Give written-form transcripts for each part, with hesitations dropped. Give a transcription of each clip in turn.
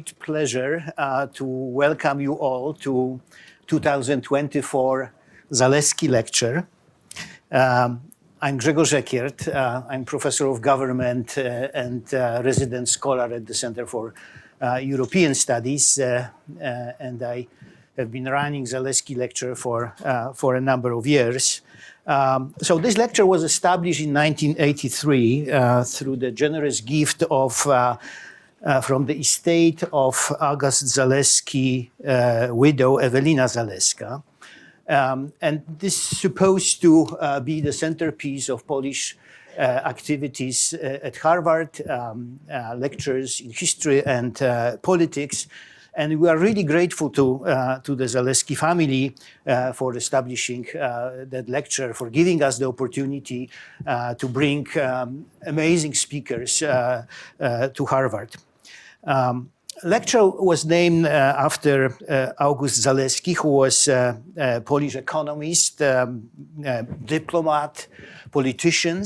great pleasure to welcome you all to 2024 Zaleski lecture. I'm Grzegorz Ekiert. I'm professor of government and resident scholar at the Center for European Studies, and I have been running Zaleski lecture for a number of years. So this lecture was established in 1983 through the generous gift of from the estate of August Zaleski widow Ewelina Zaleska. And this is supposed to be the centerpiece of Polish activities at Harvard, lectures in history and politics. And we are really grateful to the Zaleski family for establishing that lecture, for giving us the opportunity to bring amazing speakers to Harvard. Lecture was named after August Zaleski, who was a Polish economist, diplomat, politician.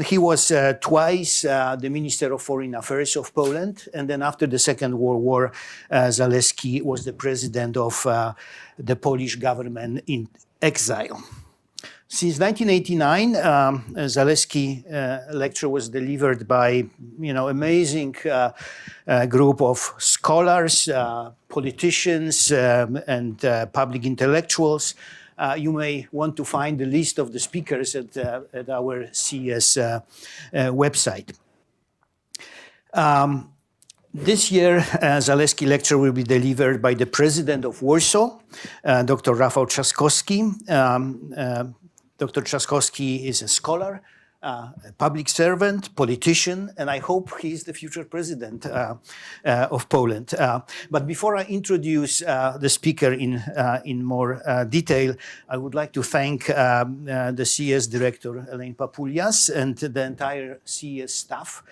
He was twice the Minister of Foreign Affairs of Poland, and then after the Second World War, Zaleski was the president of the Polish government in exile. Since 1989, Zaleski lecture was delivered by amazing group of scholars, politicians, and public intellectuals. You may want to find the list of the speakers at our CES website. This year, Zaleski lecture will be delivered by the president of Warsaw, Dr. Rafał Trzaskowski. Dr. Trzaskowski is a scholar, a public servant, politician, and I hope he's the future president of Poland. But before I introduce the speaker in more detail, I would like to thank the CES director, Elaine Papoulias, and the entire CES staff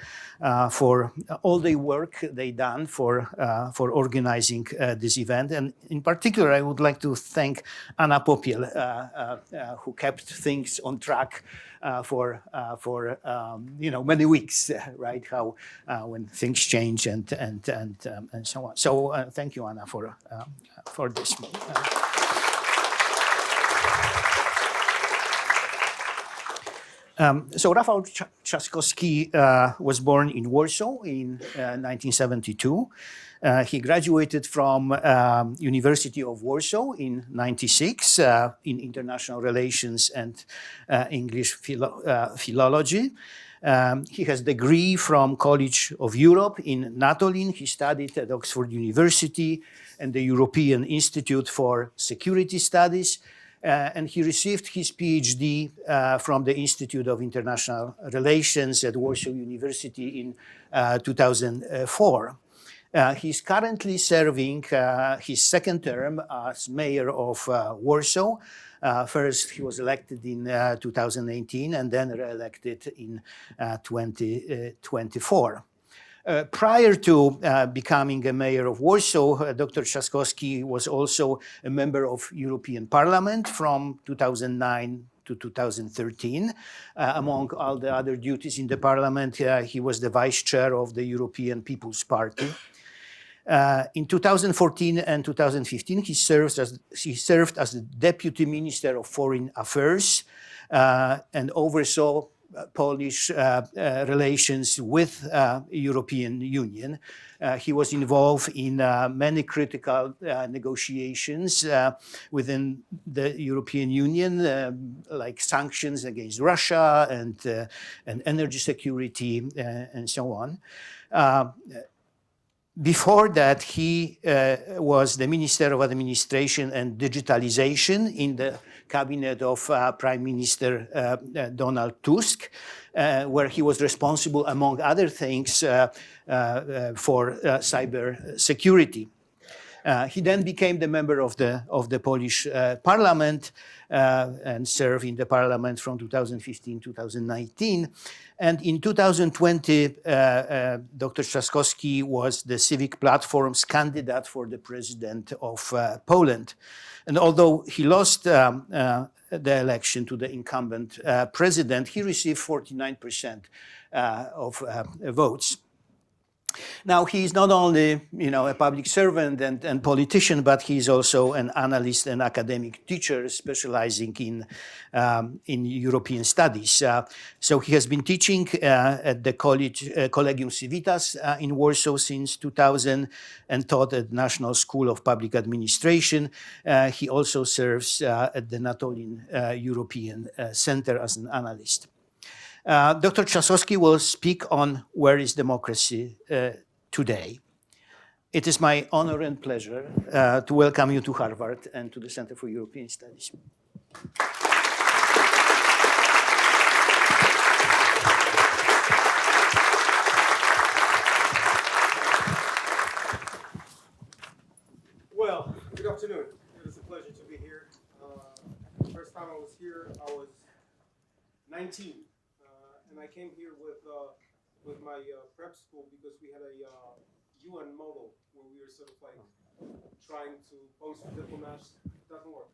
for all the work they done for organizing this event. And in particular, I would like to thank Anna Popiel, who kept things on track for many weeks, right? How when things change and so on. So thank you, Anna, for this. So Rafał Trzaskowski was born in Warsaw in 1972. He graduated from University of Warsaw in '96 in international relations and English philology. He has a degree from College of Europe in Natolin. He studied at Oxford University and the European Institute for Security Studies. And he received his PhD from the Institute of International Relations at Warsaw University in 2004. He's currently serving his second term as mayor of Warsaw. First, he was elected in 2018 and then re-elected in 2024. Prior to becoming a mayor of Warsaw, Dr. Trzaskowski was also a member of European Parliament from 2009 to 2013. Among all the other duties in the Parliament, he was the vice chair of the European People's Party. In 2014 and 2015, he served as the Deputy Minister of Foreign Affairs and oversaw Polish relations with European Union. He was involved in many critical negotiations within the European Union, like sanctions against Russia and energy security and so on. Before that, he was the Minister of Administration and Digitalization in the cabinet of Prime Minister Donald Tusk, where he was responsible, among other things, for cyber security. He then became the member of the Polish Parliament and served in the Parliament from 2015 to 2019. And in 2020, Dr. Trzaskowski was the Civic Platform's candidate for the president of Poland. And although he lost the election to the incumbent president, he received 49% of votes. Now, he's not only, a public servant and politician, but he's also an analyst and academic teacher specializing in European studies. So he has been teaching at the Collegium Civitas in Warsaw since 2000 and taught at National School of Public Administration. He also serves at the Natolin European Center as an analyst. Dr. Trzaskowski will speak on where is democracy today. It is my honor and pleasure to welcome you to Harvard and to the Center for European Studies. Well, good afternoon. It is a pleasure to be here. The first time I was here, I was 19, and I came here with my prep school because we had a UN model where we were sort of like trying to post diplomats. Doesn't work.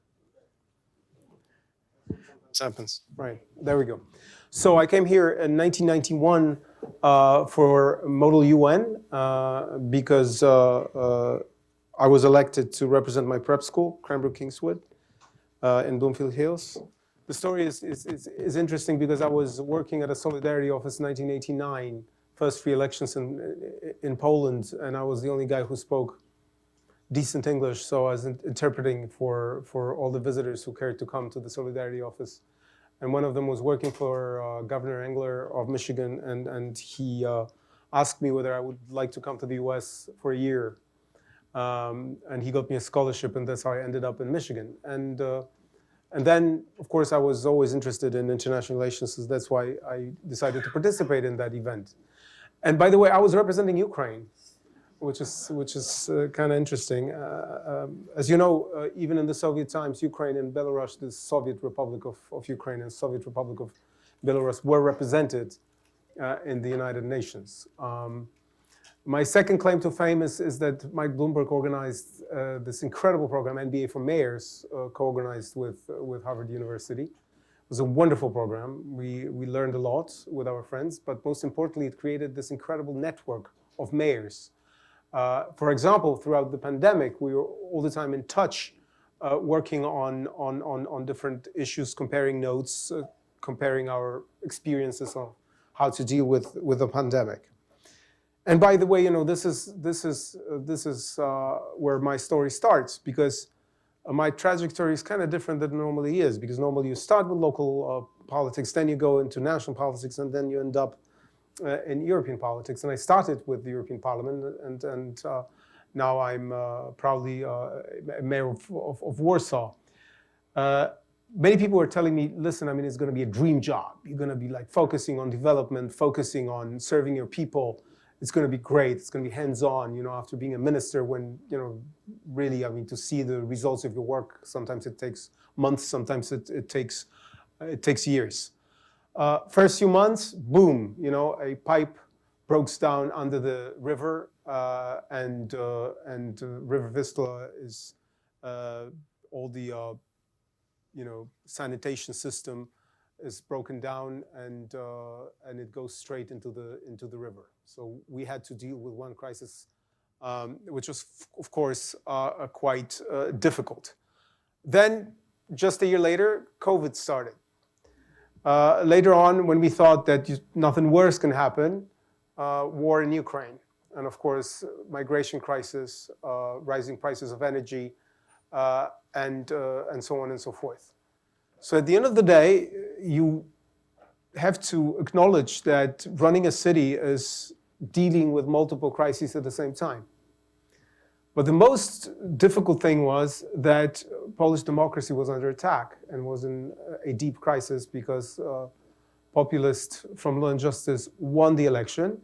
Sometimes happens. Right. There we go. So I came here in 1991 for Model UN because I was elected to represent my prep school, Cranbrook Kingswood, in Bloomfield Hills. The story is interesting because I was working at a Solidarity office in 1989, first free elections in Poland, and I was the only guy who spoke decent English, so I was interpreting for all the visitors who cared to come to the Solidarity office. And one of them was working for Governor Engler of Michigan, and he asked me whether I would like to come to the US for a year. And he got me a scholarship, and that's how I ended up in Michigan. And then, of course, I was always interested in international relations, so that's why I decided to participate in that event. And by the way, I was representing Ukraine, which is kind of interesting. As you know, even in the Soviet times, Ukraine and Belarus, the Soviet Republic of Ukraine and Soviet Republic of Belarus, were represented in the United Nations. My second claim to fame is that Mike Bloomberg organized this incredible program, MBA for Mayors, co-organized with Harvard University. It was a wonderful program. We learned a lot with our friends, but most importantly, it created this incredible network of mayors. For example, throughout the pandemic, we were all the time in touch, working on different issues, comparing notes, comparing our experiences of how to deal with the pandemic. And by the way, this is where my story starts, because my trajectory is kind of different than it normally is, because normally you start with local politics, then you go into national politics, and then you end up in European politics. And I started with the European Parliament, and now I'm proudly mayor of Warsaw. Many people were telling me, listen, it's going to be a dream job. You're going to be like focusing on development, focusing on serving your people. It's going to be great. It's going to be hands-on, after being a minister when, really, to see the results of your work, sometimes it takes months, sometimes it takes years. First few months, boom, a pipe broke down under the river, and River Vistula is all the, sanitation system is broken down, and it goes straight into the river. So we had to deal with one crisis, which was, of course, quite difficult. Then, just a year later, COVID started. Later on, when we thought that nothing worse can happen, war in Ukraine, and of course, migration crisis, rising prices of energy, and so on and so forth. So at the end of the day, you have to acknowledge that running a city is dealing with multiple crises at the same time. But the most difficult thing was that Polish democracy was under attack and was in a deep crisis because populists from Law and Justice won the election.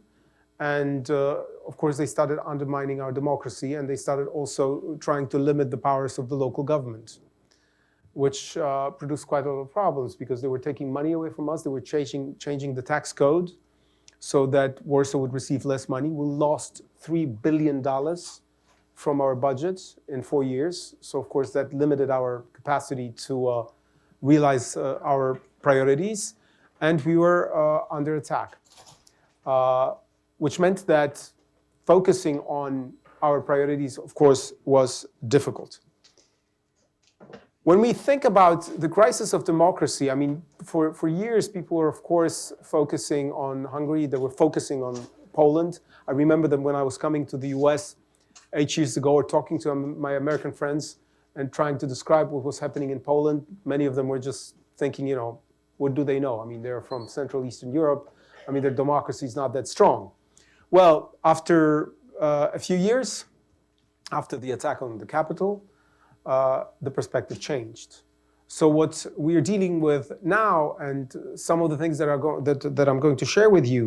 And of course, they started undermining our democracy, and they started also trying to limit the powers of the local government, which produced quite a lot of problems because they were taking money away from us. They were changing the tax code so that Warsaw would receive less money. We lost $3 billion from our budget in 4 years. So of course that limited our capacity to realize our priorities. And we were under attack, which meant that focusing on our priorities, of course, was difficult. When we think about the crisis of democracy, I mean, for years, people were, of course, focusing on Hungary. They were focusing on Poland. I remember them when I was coming to the US 8 years ago, or talking to my American friends and trying to describe what was happening in Poland. Many of them were just thinking, you know, what do they know? I mean, they're from Central Eastern Europe. I mean, their democracy is not that strong. Well, after a few years, after the attack on the capital, the perspective changed. So what we are dealing with now, and some of the things that I'm going to share with you,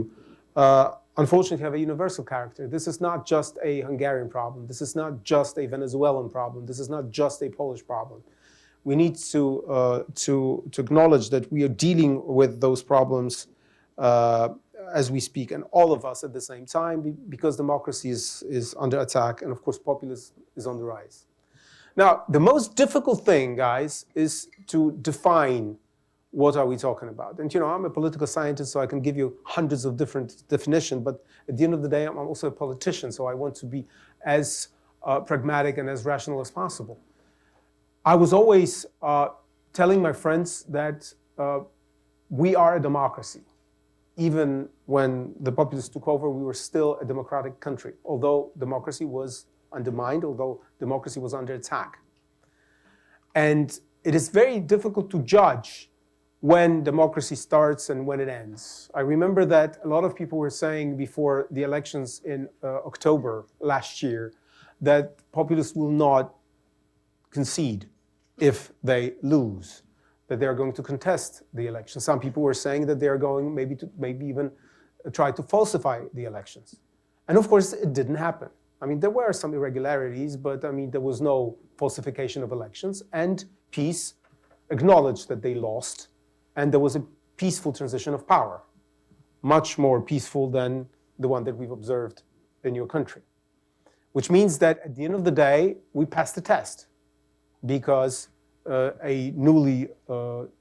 unfortunately have a universal character. This is not just a Hungarian problem. This is not just a Venezuelan problem. This is not just a Polish problem. We need to acknowledge that we are dealing with those problems as we speak, and all of us at the same time, because democracy is under attack, and of course populism is on the rise. Now, the most difficult thing, guys, is to define what are we talking about. And you know, I'm a political scientist, so I can give you hundreds of different definitions, but at the end of the day, I'm also a politician, so I want to be as pragmatic and as rational as possible. I was always telling my friends that we are a democracy. Even when the populists took over, we were still a democratic country, although democracy was undermined, although democracy was under attack. And it is very difficult to judge when democracy starts and when it ends. I remember that a lot of people were saying before the elections in October last year that populists will not concede if they lose, that they are going to contest the election. Some people were saying that they are going maybe even try to falsify the elections. And of course, it didn't happen. I mean, there were some irregularities, but I mean, there was no falsification of elections, and peace acknowledged that they lost, and there was a peaceful transition of power, much more peaceful than the one that we've observed in your country. Which means that at the end of the day, we passed the test, because a newly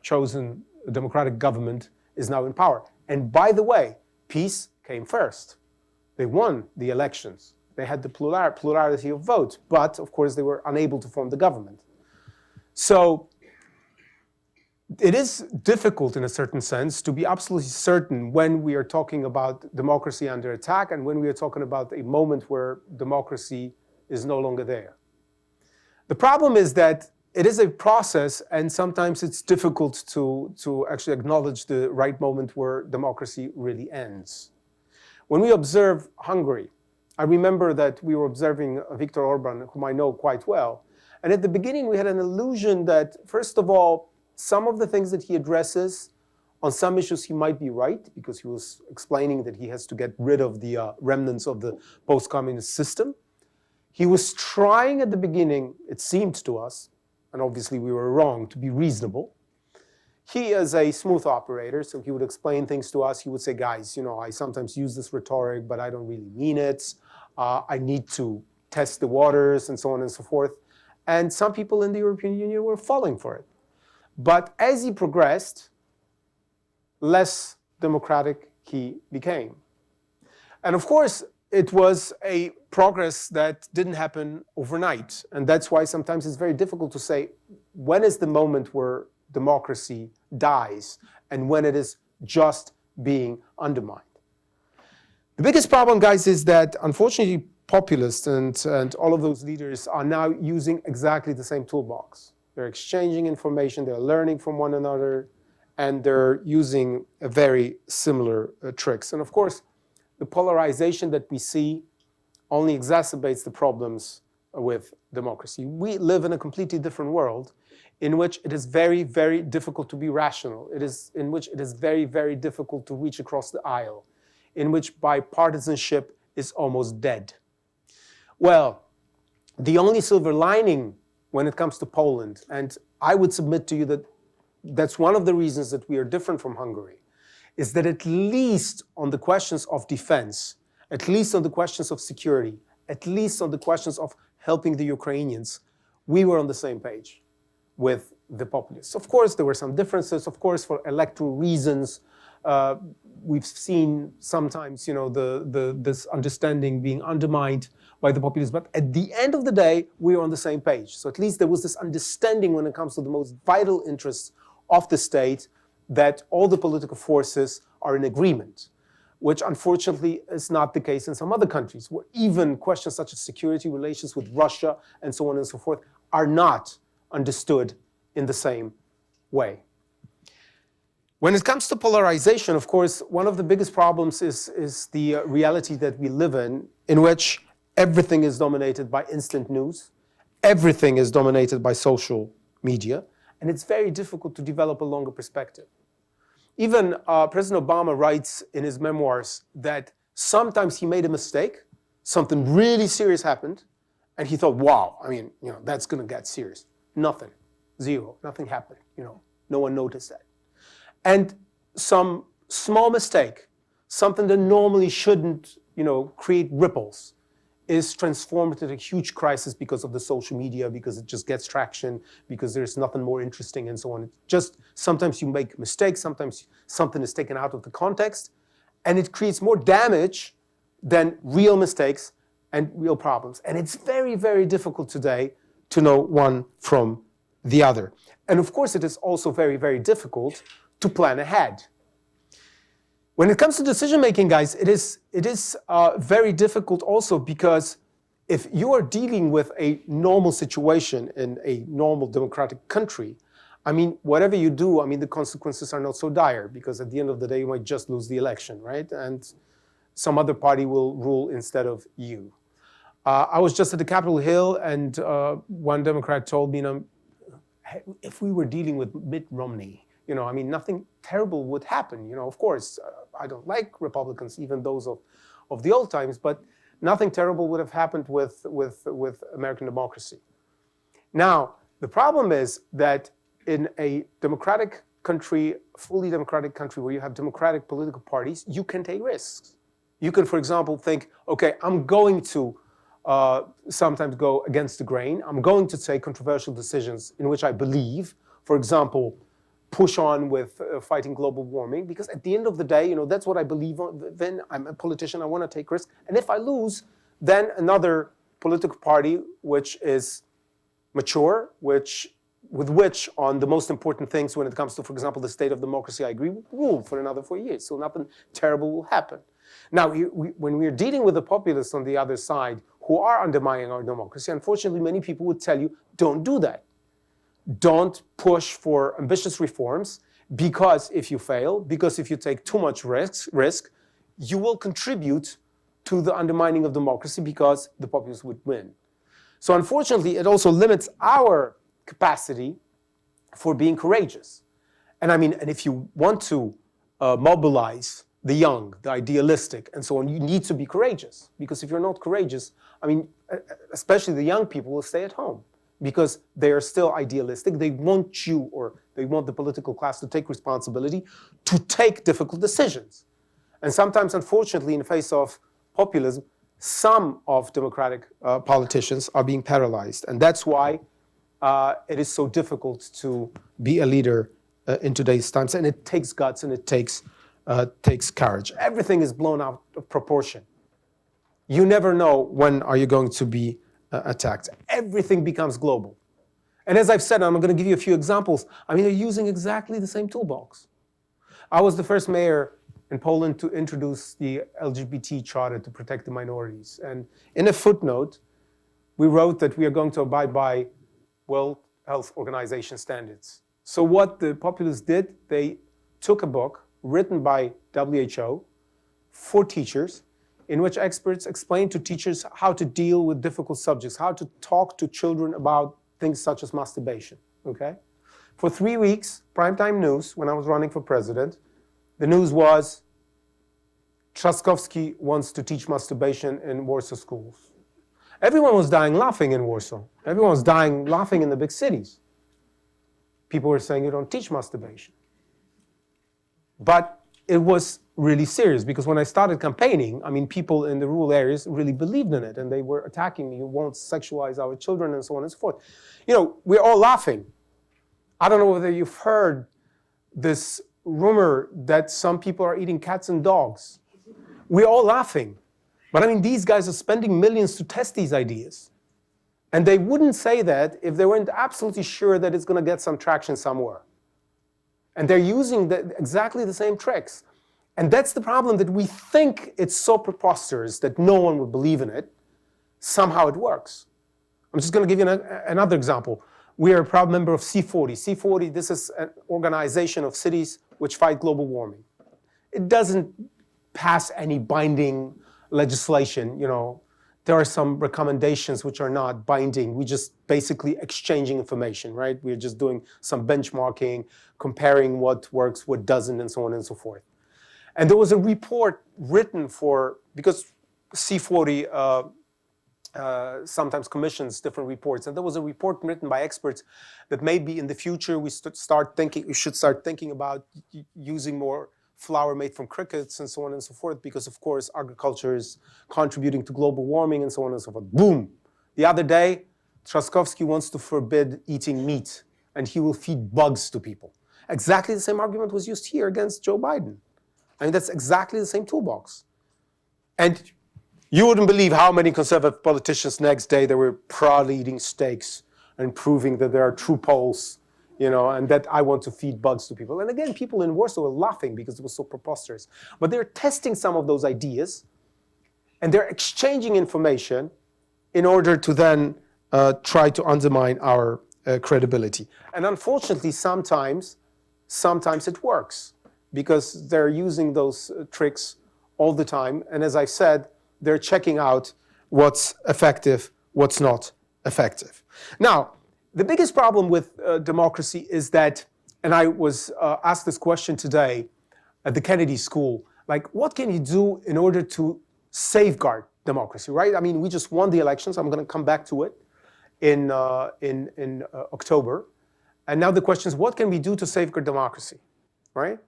chosen democratic government is now in power. And by the way, peace came first. They won the elections. They had the plurality of votes, but of course they were unable to form the government. So it is difficult in a certain sense to be absolutely certain when we are talking about democracy under attack and when we are talking about a moment where democracy is no longer there. The problem is that it is a process, and sometimes it's difficult to actually acknowledge the right moment where democracy really ends. When we observe Hungary, I remember that we were observing Viktor Orban, whom I know quite well. And at the beginning, we had an illusion that, first of all, some of the things that he addresses, on some issues he might be right, because he was explaining that he has to get rid of the remnants of the post-communist system. He was trying at the beginning, it seemed to us, and obviously we were wrong, to be reasonable. He is a smooth operator, so he would explain things to us. He would say, guys, you know, I sometimes use this rhetoric, but I don't really mean it. I need to test the waters, and so on and so forth. And some people in the European Union were falling for it. But as he progressed, less democratic he became. And of course, it was a progress that didn't happen overnight. And that's why sometimes it's very difficult to say, when is the moment where democracy dies and when it is just being undermined? The biggest problem, guys, is that unfortunately populists and all of those leaders are now using exactly the same toolbox. They're exchanging information, they're learning from one another, and they're using very similar tricks. And of course, the polarization that we see only exacerbates the problems with democracy. We live in a completely different world in which it is very, very difficult to be rational. In which it is very, very difficult to reach across the aisle, in which bipartisanship is almost dead. Well, the only silver lining when it comes to Poland, and I would submit to you that that's one of the reasons that we are different from Hungary, is that at least on the questions of defense, at least on the questions of security, at least on the questions of helping the Ukrainians, we were on the same page with the populists. Of course, there were some differences. Of course, for electoral reasons, we've seen sometimes, this understanding being undermined by the populists. But at the end of the day, we're on the same page. So at least there was this understanding when it comes to the most vital interests of the state, that all the political forces are in agreement, which unfortunately is not the case in some other countries, where even questions such as security relations with Russia and so on and so forth are not understood in the same way. When it comes to polarization, of course, one of the biggest problems is the reality that we live in which everything is dominated by instant news, everything is dominated by social media, and it's very difficult to develop a longer perspective. Even President Obama writes in his memoirs that sometimes he made a mistake, something really serious happened, and he thought, wow, that's going to get serious. Nothing, zero, nothing happened, no one noticed that. And some small mistake, something that normally shouldn't, create ripples, is transformed into a huge crisis because of the social media, because it just gets traction, because there's nothing more interesting and so on. It's just sometimes you make mistakes, sometimes something is taken out of the context, and it creates more damage than real mistakes and real problems. And it's very, very difficult today to know one from the other. And of course, it is also very, very difficult to plan ahead. When it comes to decision-making, guys, it is very difficult also, because if you are dealing with a normal situation in a normal democratic country, whatever you do, the consequences are not so dire, because at the end of the day, you might just lose the election, right? And some other party will rule instead of you. I was just at the Capitol Hill, and one Democrat told me, if we were dealing with Mitt Romney, nothing terrible would happen. Of course, I don't like Republicans, even those of the old times, but nothing terrible would have happened with American democracy. Now, the problem is that in a democratic country, fully democratic country, where you have democratic political parties, you can take risks. You can, for example, think, okay, I'm going to sometimes go against the grain. I'm going to take controversial decisions in which I believe, for example, push on with fighting global warming, because at the end of the day, that's what I believe in. I'm a politician, I want to take risks. And if I lose, then another political party, which is mature, with which on the most important things when it comes to, for example, the state of democracy, I agree, will rule for another 4 years. So nothing terrible will happen. Now, when we're dealing with the populists on the other side who are undermining our democracy, unfortunately, many people would tell you, don't do that. Don't push for ambitious reforms, because if you fail, because if you take too much risk, you will contribute to the undermining of democracy, because the populists would win. So unfortunately, it also limits our capacity for being courageous. And if you want to mobilize the young, the idealistic, and so on, you need to be courageous. Because if you're not courageous, especially the young people will stay at home, because they are still idealistic. They want you, or they want the political class, to take responsibility, to take difficult decisions. And sometimes, unfortunately, in the face of populism, some of democratic politicians are being paralyzed. And that's why it is so difficult to be a leader in today's times. And it takes guts, and it takes courage. Everything is blown out of proportion. You never know when are you going to be attacked. Everything becomes global. And as I've said, I'm going to give you a few examples. They're using exactly the same toolbox. I was the first mayor in Poland to introduce the LGBT Charter to protect the minorities. And in a footnote, we wrote that we are going to abide by World Health Organization standards. So what the populists did, they took a book written by WHO for teachers, in which experts explain to teachers how to deal with difficult subjects, how to talk to children about things such as masturbation, okay? For 3 weeks, primetime news, when I was running for president, the news was, Trzaskowski wants to teach masturbation in Warsaw schools. Everyone was dying laughing in Warsaw. Everyone was dying laughing in the big cities. People were saying, you don't teach masturbation. But it was really serious, because when I started campaigning, people in the rural areas really believed in it, and they were attacking me. You won't sexualize our children, and so on and so forth. We're all laughing. I don't know whether you've heard this rumor that some people are eating cats and dogs. We're all laughing. But I mean, these guys are spending millions to test these ideas. And they wouldn't say that if they weren't absolutely sure that it's going to get some traction somewhere. And they're using exactly the same tricks. And that's the problem, that we think it's so preposterous that no one would believe in it. Somehow it works. I'm just going to give you another example. We are a proud member of C40. C40, this is an organization of cities which fight global warming. It doesn't pass any binding legislation, you know. There are some recommendations which are not binding. We just basically exchanging information, right? We're just doing some benchmarking, comparing what works, what doesn't, and so on and so forth. And there was a report written because C40 sometimes commissions different reports, and there was a report written by experts that maybe in the future we should start thinking about using more flour made from crickets and so on and so forth, because of course agriculture is contributing to global warming and so on and so forth. Boom! The other day, Trzaskowski wants to forbid eating meat, and he will feed bugs to people. Exactly the same argument was used here against Joe Biden. I mean, that's exactly the same toolbox. And you wouldn't believe how many conservative politicians next day they were proudly eating steaks and proving that there are true Poles, you know, and that I want to feed bugs to people. And again, people in Warsaw were laughing because it was so preposterous. But they're testing some of those ideas, and they're exchanging information in order to then try to undermine our credibility. And unfortunately, sometimes it works, because they're using those tricks all the time. And as I said, they're checking out what's effective, what's not effective. Now, the biggest problem with democracy is that, and I was asked this question today at the Kennedy School, like, what can you do in order to safeguard democracy, right? I mean, we just won the elections. I'm going to come back to it in October. And now the question is, what can we do to safeguard democracy, right?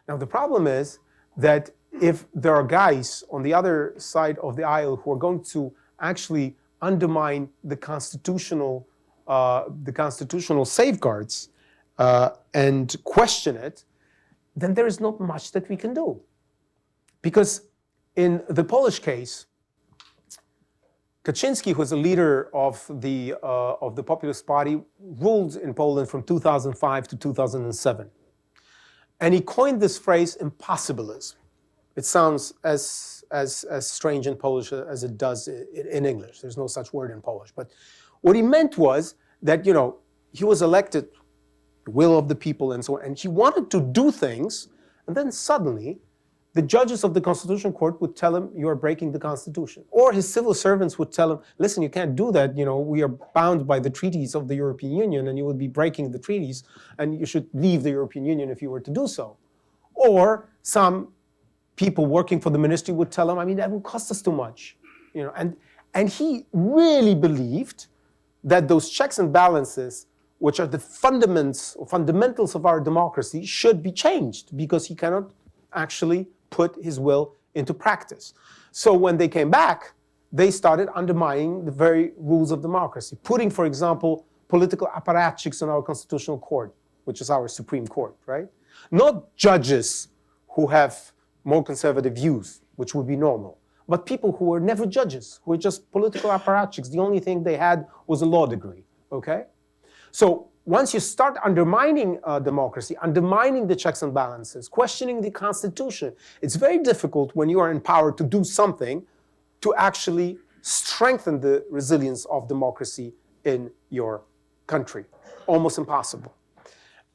Now, the problem is that if there are guys on the other side of the aisle who are going to actually undermine the constitutional safeguards and question it, then there is not much that we can do. Because in the Polish case, Kaczynski, who was a leader of the Populist Party, ruled in Poland from 2005 to 2007. And he coined this phrase, impossibilism. It sounds as strange in Polish as it does in English. There's no such word in Polish. But what he meant was that, you know, he was elected, the will of the people and so on, and he wanted to do things, and then suddenly the judges of the Constitutional Court would tell him, you are breaking the Constitution. Or his civil servants would tell him, listen, you can't do that, you know, we are bound by the treaties of the European Union, and you would be breaking the treaties, and you should leave the European Union if you were to do so. Or some people working for the ministry would tell him, I mean, that would cost us too much. You know, and he really believed that those checks and balances, which are the fundamentals of our democracy, should be changed, because he cannot actually put his will into practice. So when they came back, they started undermining the very rules of democracy, putting, for example, political apparatchiks on our Constitutional Court, which is our Supreme Court, right? Not judges who have more conservative views, which would be normal, but people who were never judges, who were just political apparatchiks. The only thing they had was a law degree, okay? So once you start undermining democracy, undermining the checks and balances, questioning the Constitution, it's very difficult when you are in power to do something to actually strengthen the resilience of democracy in your country. Almost impossible.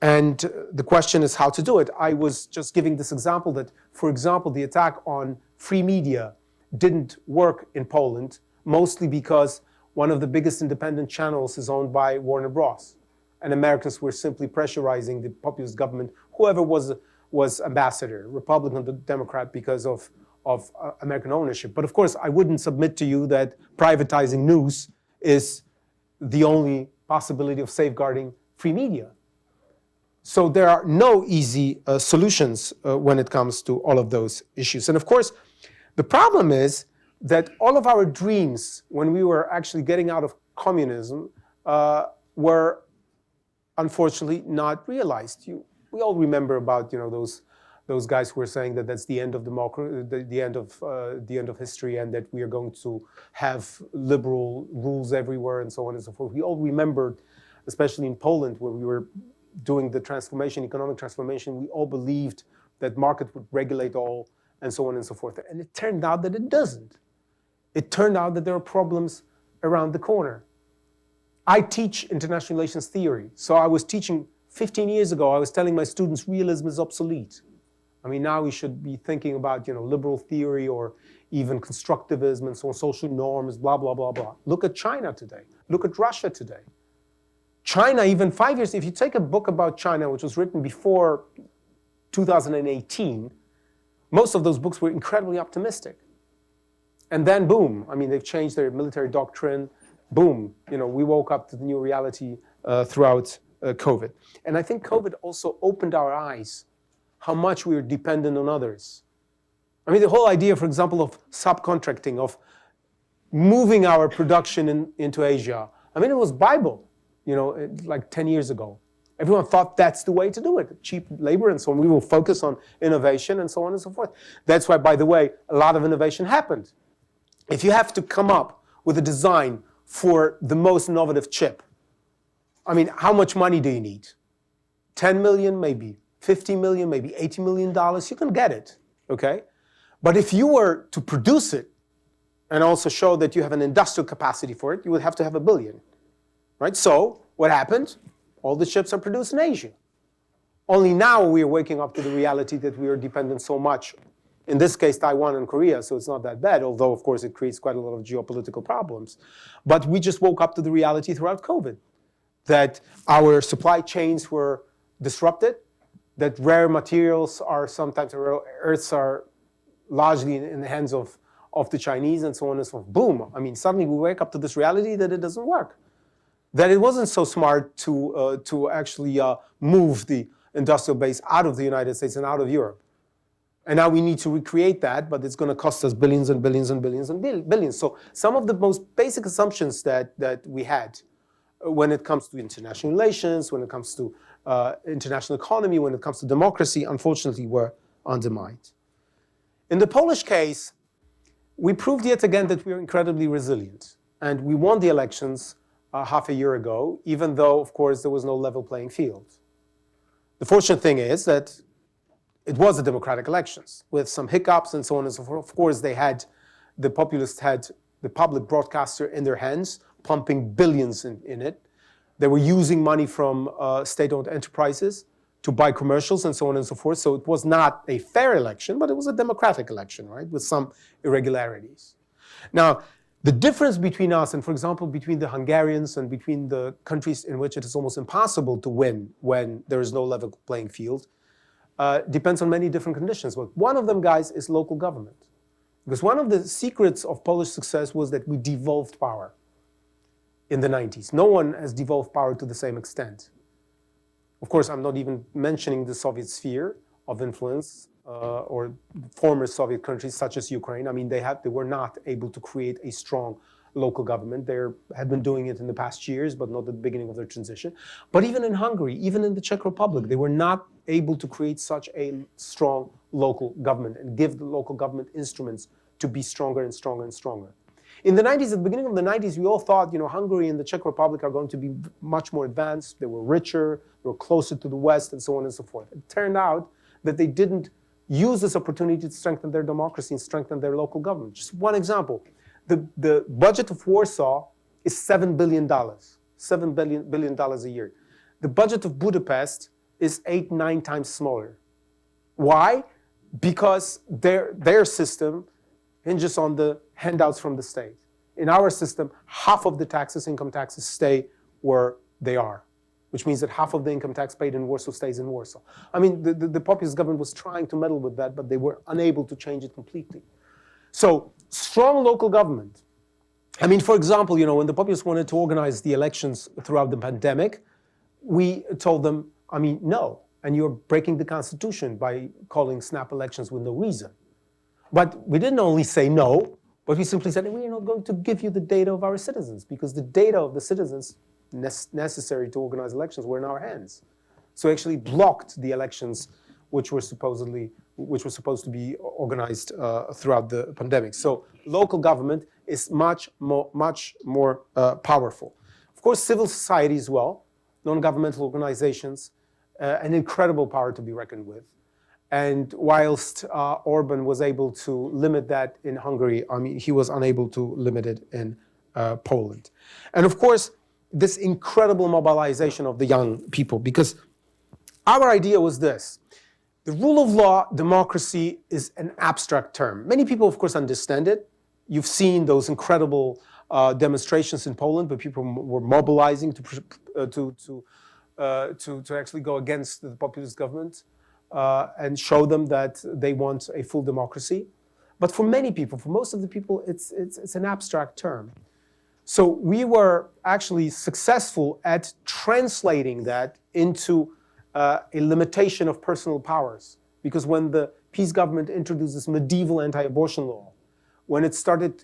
And the question is how to do it. I was just giving this example that, for example, the attack on free media didn't work in Poland, mostly because one of the biggest independent channels is owned by Warner Bros. And Americans were simply pressurizing the populist government, whoever was ambassador, Republican or Democrat, because of American ownership. But of course, I wouldn't submit to you that privatizing news is the only possibility of safeguarding free media. So there are no easy solutions when it comes to all of those issues. And of course, the problem is that all of our dreams, when we were actually getting out of communism, were unfortunately not realized. we all remember about, those guys who were saying that that's the end of the end of history, and that we are going to have liberal rules everywhere and so on and so forth. We all remembered, especially in Poland, where we were doing the economic transformation, we all believed that market would regulate all and so on and so forth. And it turned out that it doesn't. It turned out that there are problems around the corner. I teach international relations theory. So I was teaching 15 years ago, I was telling my students realism is obsolete. I mean, now we should be thinking about, liberal theory or even constructivism and so on, social norms, blah, blah, blah, blah. Look at China today. Look at Russia today. China, even 5 years, if you take a book about China, which was written before 2018, most of those books were incredibly optimistic. And then, boom, I mean, they've changed their military doctrine. Boom, we woke up to the new reality throughout COVID. And I think COVID also opened our eyes how much we are dependent on others. I mean, the whole idea, for example, of subcontracting, of moving our production into Asia. I mean, it was Bible, like 10 years ago. Everyone thought that's the way to do it, cheap labor and so on. We will focus on innovation and so on and so forth. That's why, by the way, a lot of innovation happened. If you have to come up with a design for the most innovative chip, I mean, how much money do you need? 10 million, maybe 50 million, maybe $80 million, you can get it, okay? But if you were to produce it and also show that you have an industrial capacity for it, you would have to have $1 billion, right? So what happened? All the chips are produced in Asia. Only now we are waking up to the reality that we are dependent so much, in this case, Taiwan and Korea, so it's not that bad, although, of course, it creates quite a lot of geopolitical problems. But we just woke up to the reality throughout COVID, that our supply chains were disrupted, that rare materials are sometimes, rare earths are largely in the hands of the Chinese and so on and so forth. Boom, I mean, suddenly we wake up to this reality that it doesn't work. That it wasn't so smart to actually move the industrial base out of the United States and out of Europe. And now we need to recreate that, but it's going to cost us billions and billions and billions and billions. So some of the most basic assumptions that we had when it comes to international relations, when it comes to international economy, when it comes to democracy, unfortunately were undermined. In the Polish case, we proved yet again that we are incredibly resilient. And we won the elections half a year ago, even though, of course, there was no level playing field. The fortunate thing is that it was a democratic elections with some hiccups and so on and so forth. Of course, the populists had the public broadcaster in their hands, pumping billions in it. They were using money from state-owned enterprises to buy commercials and so on and so forth. So it was not a fair election, but it was a democratic election, right, with some irregularities. Now, the difference between us and, for example, between the Hungarians and between the countries in which it is almost impossible to win when there is no level playing field depends on many different conditions. But one of them, guys, is local government. Because one of the secrets of Polish success was that we devolved power in the 90s. No one has devolved power to the same extent. Of course, I'm not even mentioning the Soviet sphere of influence or former Soviet countries such as Ukraine. I mean, they were not able to create a strong local government. They had been doing it in the past years, but not at the beginning of their transition. But even in Hungary, even in the Czech Republic, they were not able to create such a strong local government and give the local government instruments to be stronger and stronger and stronger. In the 90s, at the beginning of the 90s, we all thought, Hungary and the Czech Republic are going to be much more advanced. They were richer, they were closer to the West, and so on and so forth. It turned out that they didn't use this opportunity to strengthen their democracy and strengthen their local government. Just one example. The budget of Warsaw is $7 billion, $7 billion a year. The budget of Budapest is 8-9 times smaller. Why? Because their system hinges on the handouts from the state. In our system, half of the taxes, income taxes, stay where they are, which means that half of the income tax paid in Warsaw stays in Warsaw. I mean, the populist government was trying to meddle with that, but they were unable to change it completely. So, strong local government. I mean, for example, when the populists wanted to organize the elections throughout the pandemic, we told them, no, and you're breaking the Constitution by calling snap elections with no reason. But we didn't only say no, but we simply said, we are not going to give you the data of our citizens, because the data of the citizens necessary to organize elections were in our hands. So actually blocked the elections which were supposed to be organized throughout the pandemic. So local government is much more powerful. Of course, civil society as well, non-governmental organizations, an incredible power to be reckoned with. And whilst Orban was able to limit that in Hungary, I mean, he was unable to limit it in Poland. And of course, this incredible mobilization of the young people, because our idea was this. The rule of law, democracy, is an abstract term. Many people, of course, understand it. You've seen those incredible demonstrations in Poland where people were mobilizing to actually go against the populist government and show them that they want a full democracy. But for many people, for most of the people, it's an abstract term. So we were actually successful at translating that into a limitation of personal powers. Because when the peace government introduced this medieval anti-abortion law, when it started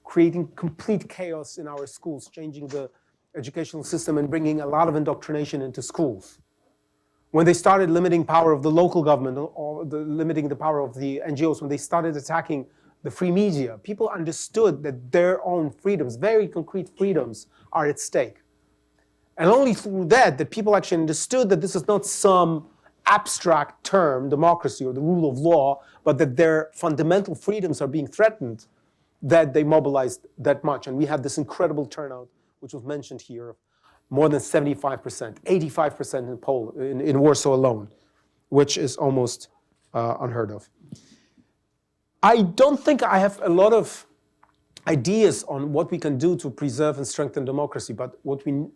creating complete chaos in our schools, changing the educational system and bringing a lot of indoctrination into schools, when they started limiting power of the local government or limiting the power of the NGOs, when they started attacking the free media, people understood that their own freedoms, very concrete freedoms, are at stake. And only through that people actually understood that this is not some abstract term, democracy or the rule of law, but that their fundamental freedoms are being threatened, that they mobilized that much. And we had this incredible turnout, which was mentioned here, more than 75%, 85% in Poland, in Warsaw alone, which is almost unheard of. I don't think I have a lot of ideas on what we can do to preserve and strengthen democracy, but what we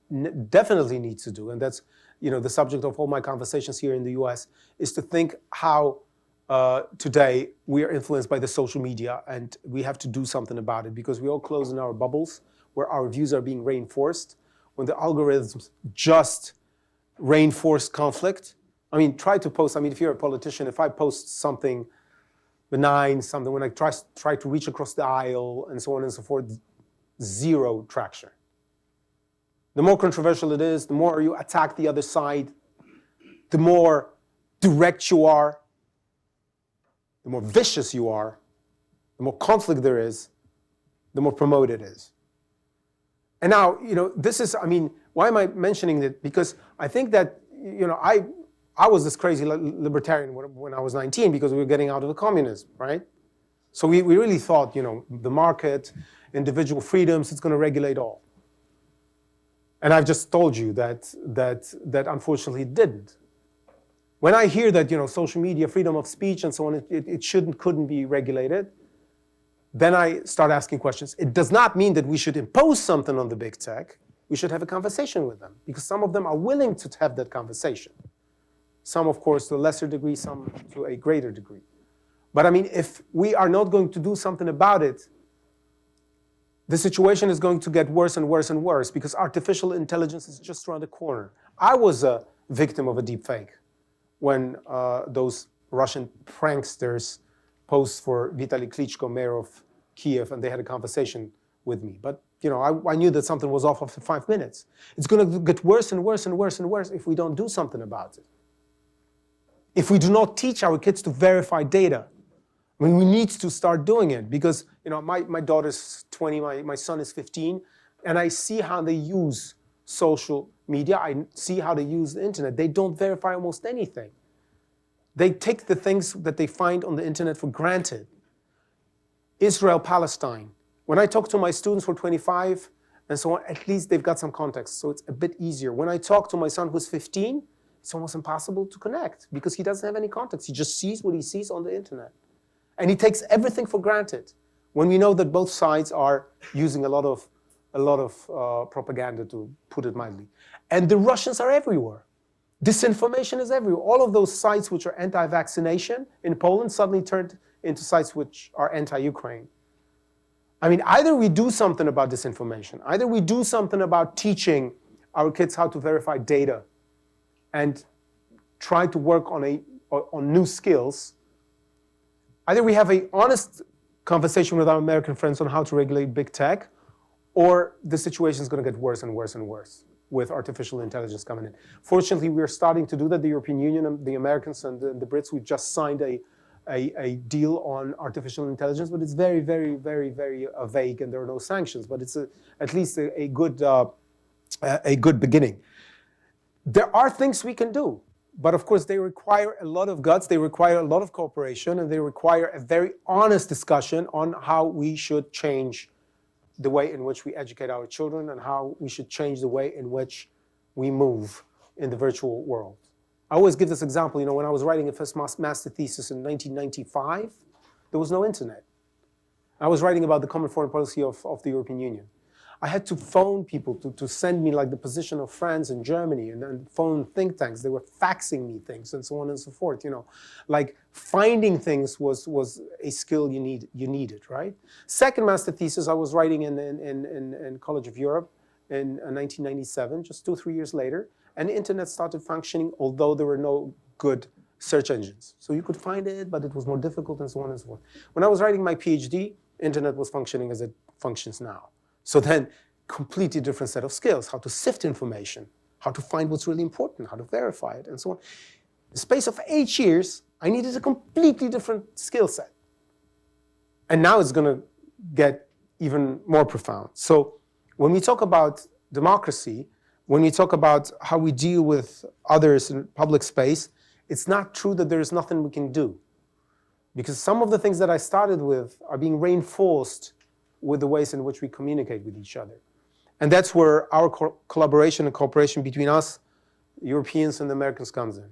definitely need to do, and that's the subject of all my conversations here in the US, is to think how today we are influenced by the social media, and we have to do something about it because we all close in our bubbles where our views are being reinforced. When the algorithms just reinforce conflict, I mean, try to post, I mean, if you're a politician, if I post something benign, something when I try to reach across the aisle and so on and so forth, zero traction. The more controversial it is, the more you attack the other side, the more direct you are, the more vicious you are, the more conflict there is, the more promoted it is. And now, this is, I mean, why am I mentioning it? Because I think that, I was this crazy libertarian when I was 19 because we were getting out of the communism, right? So we really thought, the market, individual freedoms, it's going to regulate all. And I've just told you that unfortunately it didn't. When I hear that, social media, freedom of speech and so on, it couldn't be regulated, then I start asking questions. It does not mean that we should impose something on the big tech. We should have a conversation with them because some of them are willing to have that conversation. Some, of course, to a lesser degree, some to a greater degree. But I mean, if we are not going to do something about it, the situation is going to get worse and worse and worse because artificial intelligence is just around the corner. I was a victim of a deep fake when those Russian pranksters posed for Vitaly Klitschko, mayor of Kiev, and they had a conversation with me. But I knew that something was off after 5 minutes. It's going to get worse and worse and worse and worse if we don't do something about it. If we do not teach our kids to verify data, I mean, we need to start doing it because, my daughter's 20, my son is 15, and I see how they use social media. I see how they use the internet. They don't verify almost anything. They take the things that they find on the internet for granted. Israel, Palestine. When I talk to my students who are 25 and so on, at least they've got some context, so it's a bit easier. When I talk to my son who's 15, it's almost impossible to connect because he doesn't have any context. He just sees what he sees on the internet. And he takes everything for granted when we know that both sides are using a lot of propaganda, to put it mildly. And the Russians are everywhere. Disinformation is everywhere. All of those sites which are anti-vaccination in Poland suddenly turned into sites which are anti-Ukraine. I mean, either we do something about disinformation, either we do something about teaching our kids how to verify data and try to work on new skills. Either we have an honest conversation with our American friends on how to regulate big tech, or the situation is going to get worse and worse and worse. with artificial intelligence coming in. Fortunately, we're starting to do that. The European Union, the Americans, and the Brits, we've just signed a deal on artificial intelligence, but it's very, very, very, very vague, and there are no sanctions. But it's at least a good beginning. There are things we can do, but of course they require a lot of guts, they require a lot of cooperation, and they require a very honest discussion on how we should change the way in which we educate our children and how we should change the way in which we move in the virtual world. I always give this example, when I was writing a first master thesis in 1995, there was no internet. I was writing about the common foreign policy of the European Union. I had to phone people to send me like the position of France and Germany, and then phone think tanks. They were faxing me things and so on and so forth. Like finding things was a skill you needed, right? Second master thesis I was writing in College of Europe in 1997, just 2-3 years later, and the internet started functioning, although there were no good search engines. So you could find it, but it was more difficult and so on and so forth. When I was writing my PhD, internet was functioning as it functions now. So then, completely different set of skills, how to sift information, how to find what's really important, how to verify it, and so on. In the space of 8 years, I needed a completely different skill set. And now it's going to get even more profound. So when we talk about democracy, when we talk about how we deal with others in public space, it's not true that there is nothing we can do. Because some of the things that I started with are being reinforced with the ways in which we communicate with each other. And that's where our collaboration and cooperation between us, Europeans and the Americans, comes in.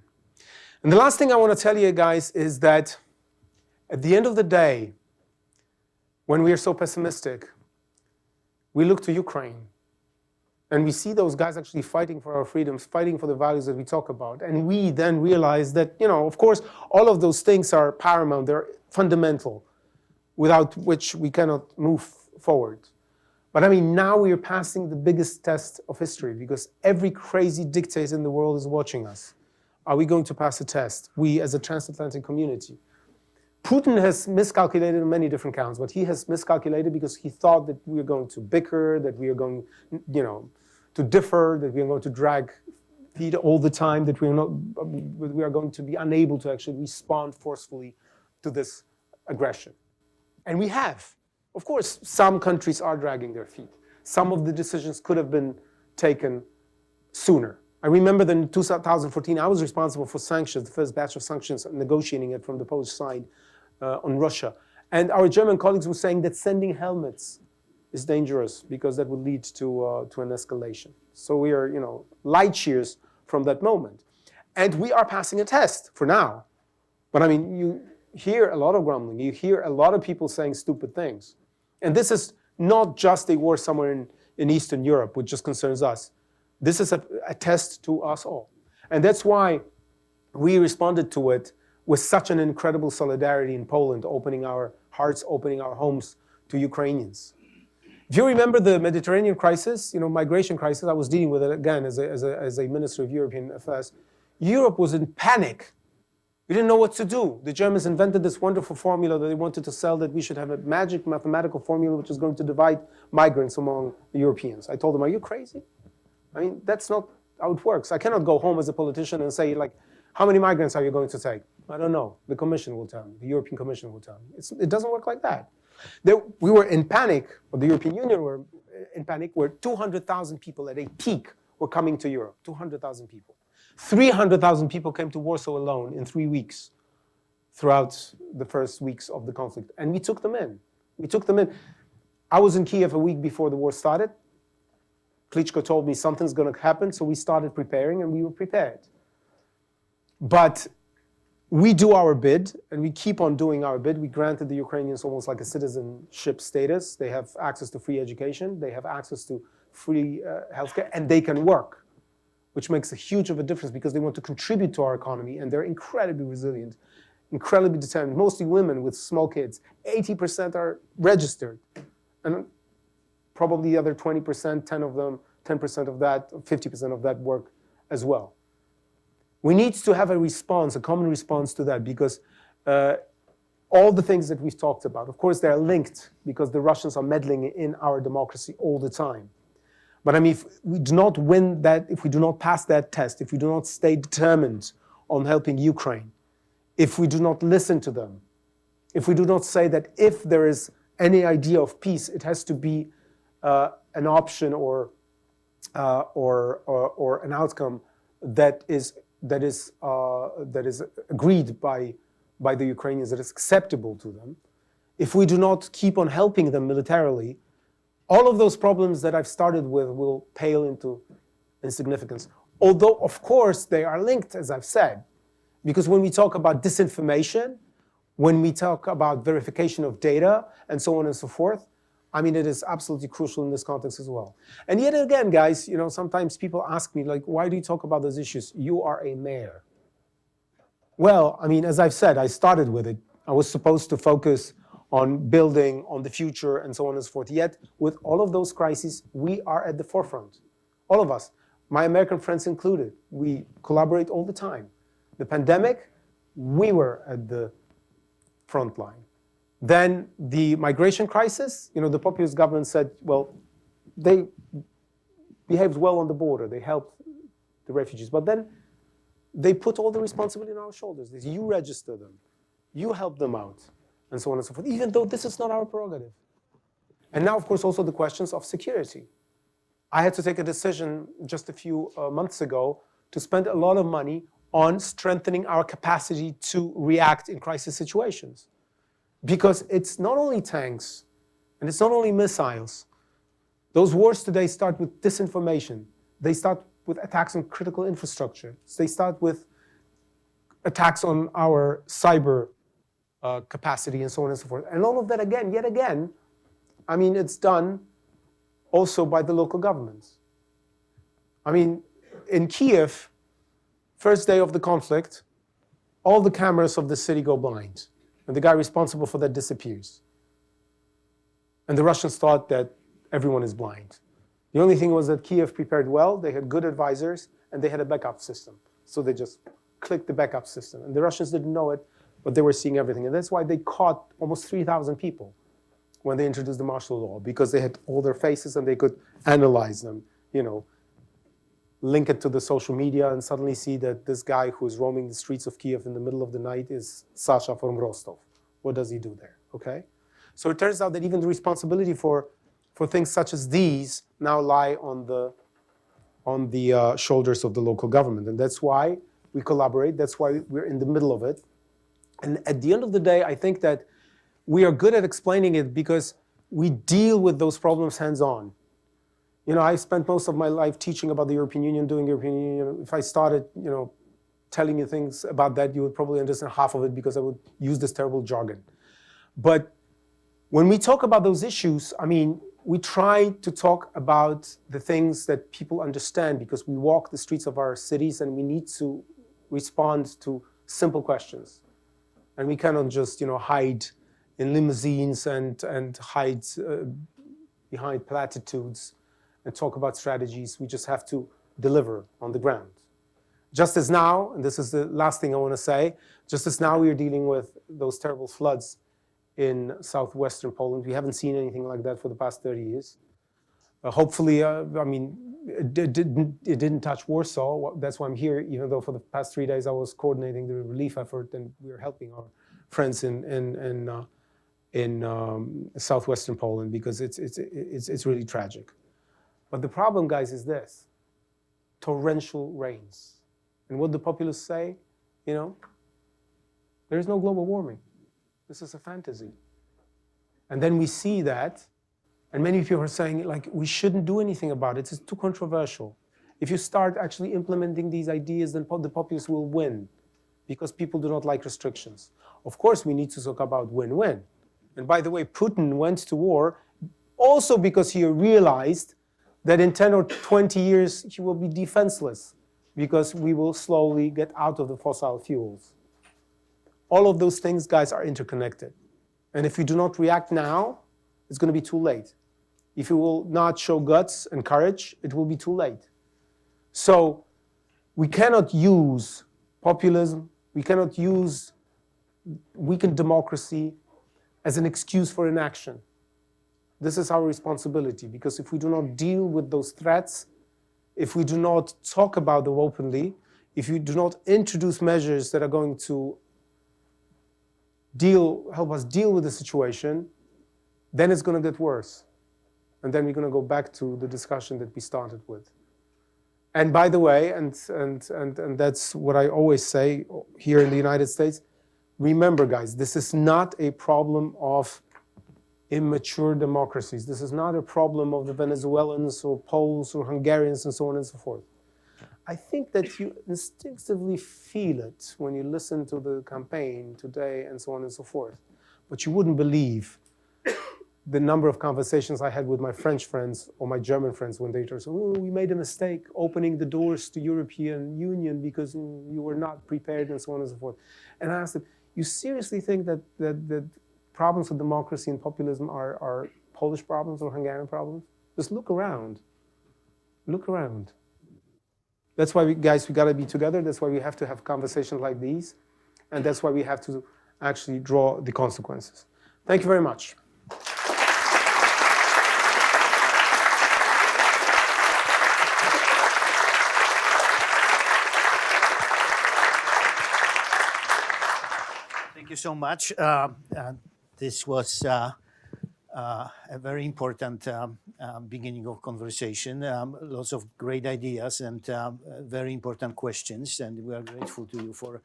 And the last thing I want to tell you guys is that at the end of the day, when we are so pessimistic, we look to Ukraine and we see those guys actually fighting for our freedoms, fighting for the values that we talk about. And we then realize that, of course, all of those things are paramount, they're fundamental, without which we cannot move forward. But I mean, now we are passing the biggest test of history because every crazy dictator in the world is watching us. Are we going to pass a test? We as a transatlantic community. Putin has miscalculated on many different counts, but he has miscalculated because he thought that we are going to bicker, that we are going, to differ, that we are going to drag feet all the time, that we are going to be unable to actually respond forcefully to this aggression. And we have. Of course, some countries are dragging their feet. Some of the decisions could have been taken sooner. I remember that in 2014, I was responsible for sanctions, the first batch of sanctions, negotiating it from the Polish side on Russia. And our German colleagues were saying that sending helmets is dangerous because that would lead to an escalation. So we are, light years from that moment. And we are passing a test for now. But I mean, you hear a lot of grumbling. You hear a lot of people saying stupid things. And this is not just a war somewhere in Eastern Europe, which just concerns us. This is a test to us all. And that's why we responded to it with such an incredible solidarity in Poland, opening our hearts, opening our homes to Ukrainians. If you remember the Mediterranean crisis, migration crisis, I was dealing with it again as a Minister of European Affairs. Europe was in panic. We didn't know what to do. The Germans invented this wonderful formula that they wanted to sell, that we should have a magic mathematical formula which is going to divide migrants among the Europeans. I told them, are you crazy? I mean, that's not how it works. I cannot go home as a politician and say, how many migrants are you going to take? I don't know. The Commission will tell me. The European Commission will tell me. It doesn't work like that. We were in panic, or the European Union were in panic, where 200,000 people at a peak were coming to Europe. 200,000 people. 300,000 people came to Warsaw alone in 3 weeks throughout the first weeks of the conflict. And we took them in. I was in Kiev a week before the war started. Klitschko told me something's going to happen, so we started preparing, and we were prepared. But we do our bid, and we keep on doing our bid. We granted the Ukrainians almost like a citizenship status. They have access to free education. They have access to free healthcare, and they can work, which makes a huge of a difference because they want to contribute to our economy, and they're incredibly resilient, incredibly determined, mostly women with small kids. 80% are registered, and probably the other 20%, 10% of that, 50% of that work as well. We need to have a response, a common response to that, because all the things that we've talked about, of course, they're linked because the Russians are meddling in our democracy all the time. But I mean, if we do not win that, if we do not pass that test, if we do not stay determined on helping Ukraine, if we do not listen to them, if we do not say that if there is any idea of peace, it has to be an option or an outcome that is agreed by the Ukrainians, that is acceptable to them. If we do not keep on helping them militarily, all of those problems that I've started with will pale into insignificance. Although, of course, they are linked, as I've said, because when we talk about disinformation, when we talk about verification of data, and so on and so forth, I mean, it is absolutely crucial in this context as well. And yet again, guys, you know, sometimes people ask me, like, why do you talk about those issues? You are a mayor. Well, I mean, as I've said, I started with it. I was supposed to focus on building, on the future, and so on and so forth. Yet, with all of those crises, we are at the forefront. All of us, my American friends included. We collaborate all the time. The pandemic, we were at the front line. Then the migration crisis, you know, the populist government said, well, they behaved well on the border. They helped the refugees. But then they put all the responsibility on our shoulders. They said, you register them. You help them out, and so on and so forth, even though this is not our prerogative. And now, of course, also the questions of security. I had to take a decision just a few months ago to spend a lot of money on strengthening our capacity to react in crisis situations. Because it's not only tanks, and it's not only missiles. Those wars today start with disinformation. They start with attacks on critical infrastructure. They start with attacks on our cyber capacity, and so on and so forth. And all of that, again, yet again, I mean, it's done also by the local governments. I mean, in Kiev, first day of the conflict, all the cameras of the city go blind. And the guy responsible for that disappears. And the Russians thought that everyone is blind. The only thing was that Kiev prepared well, they had good advisors, and they had a backup system. So they just clicked the backup system. And the Russians didn't know it, but they were seeing everything. And that's why they caught almost 3,000 people when they introduced the martial law, because they had all their faces and they could analyze them, you know, link it to the social media and suddenly see that this guy who's roaming the streets of Kiev in the middle of the night is Sasha from Rostov. What does he do there, okay? So it turns out that even the responsibility for things such as these now lie on the shoulders of the local government. And that's why we collaborate, that's why we're in the middle of it. And at the end of the day, I think that we are good at explaining it because we deal with those problems hands-on. You know, I spent most of my life teaching about the European Union, doing European Union. If I started, you know, telling you things about that, you would probably understand half of it because I would use this terrible jargon. But when we talk about those issues, I mean, we try to talk about the things that people understand because we walk the streets of our cities and we need to respond to simple questions. And we cannot just, you know, hide in limousines and hide behind platitudes and talk about strategies. We just have to deliver on the ground. Just as now, and this is the last thing I want to say, just as now we are dealing with those terrible floods in southwestern Poland. We haven't seen anything like that for the past 30 years. Hopefully, I mean, it didn't touch Warsaw. That's why I'm here, even though for the past 3 days I was coordinating the relief effort and we were helping our friends in southwestern Poland because it's really tragic. But the problem, guys, is this: torrential rains. And what the populists say, you know, there is no global warming. This is a fantasy. And then we see that, and many people are saying, like, we shouldn't do anything about it. It's too controversial. If you start actually implementing these ideas, then the populists will win because people do not like restrictions. Of course, we need to talk about win-win. And by the way, Putin went to war also because he realized that in 10 or 20 years, he will be defenseless because we will slowly get out of the fossil fuels. All of those things, guys, are interconnected. And if we do not react now, it's going to be too late. If you will not show guts and courage, it will be too late. So we cannot use populism, we cannot use weakened democracy as an excuse for inaction. This is our responsibility, because if we do not deal with those threats, if we do not talk about them openly, if you do not introduce measures that are going to help us deal with the situation, then it's going to get worse. And then we're going to go back to the discussion that we started with. And by the way, and that's what I always say here in the United States, remember, guys, this is not a problem of immature democracies. This is not a problem of the Venezuelans or Poles or Hungarians and so on and so forth. I think that you instinctively feel it when you listen to the campaign today and so on and so forth. But you wouldn't believe the number of conversations I had with my French friends or my German friends when they told us, oh, we made a mistake opening the doors to European Union because you were not prepared and so on and so forth. And I asked them, you seriously think that problems with democracy and populism are Polish problems or Hungarian problems? Just look around. Look around. That's why, we got to be together. That's why we have to have conversations like these. And that's why we have to actually draw the consequences. Thank you very much. Thank you so much. This was a very important beginning of conversation. Lots of great ideas and very important questions. And we are grateful to you for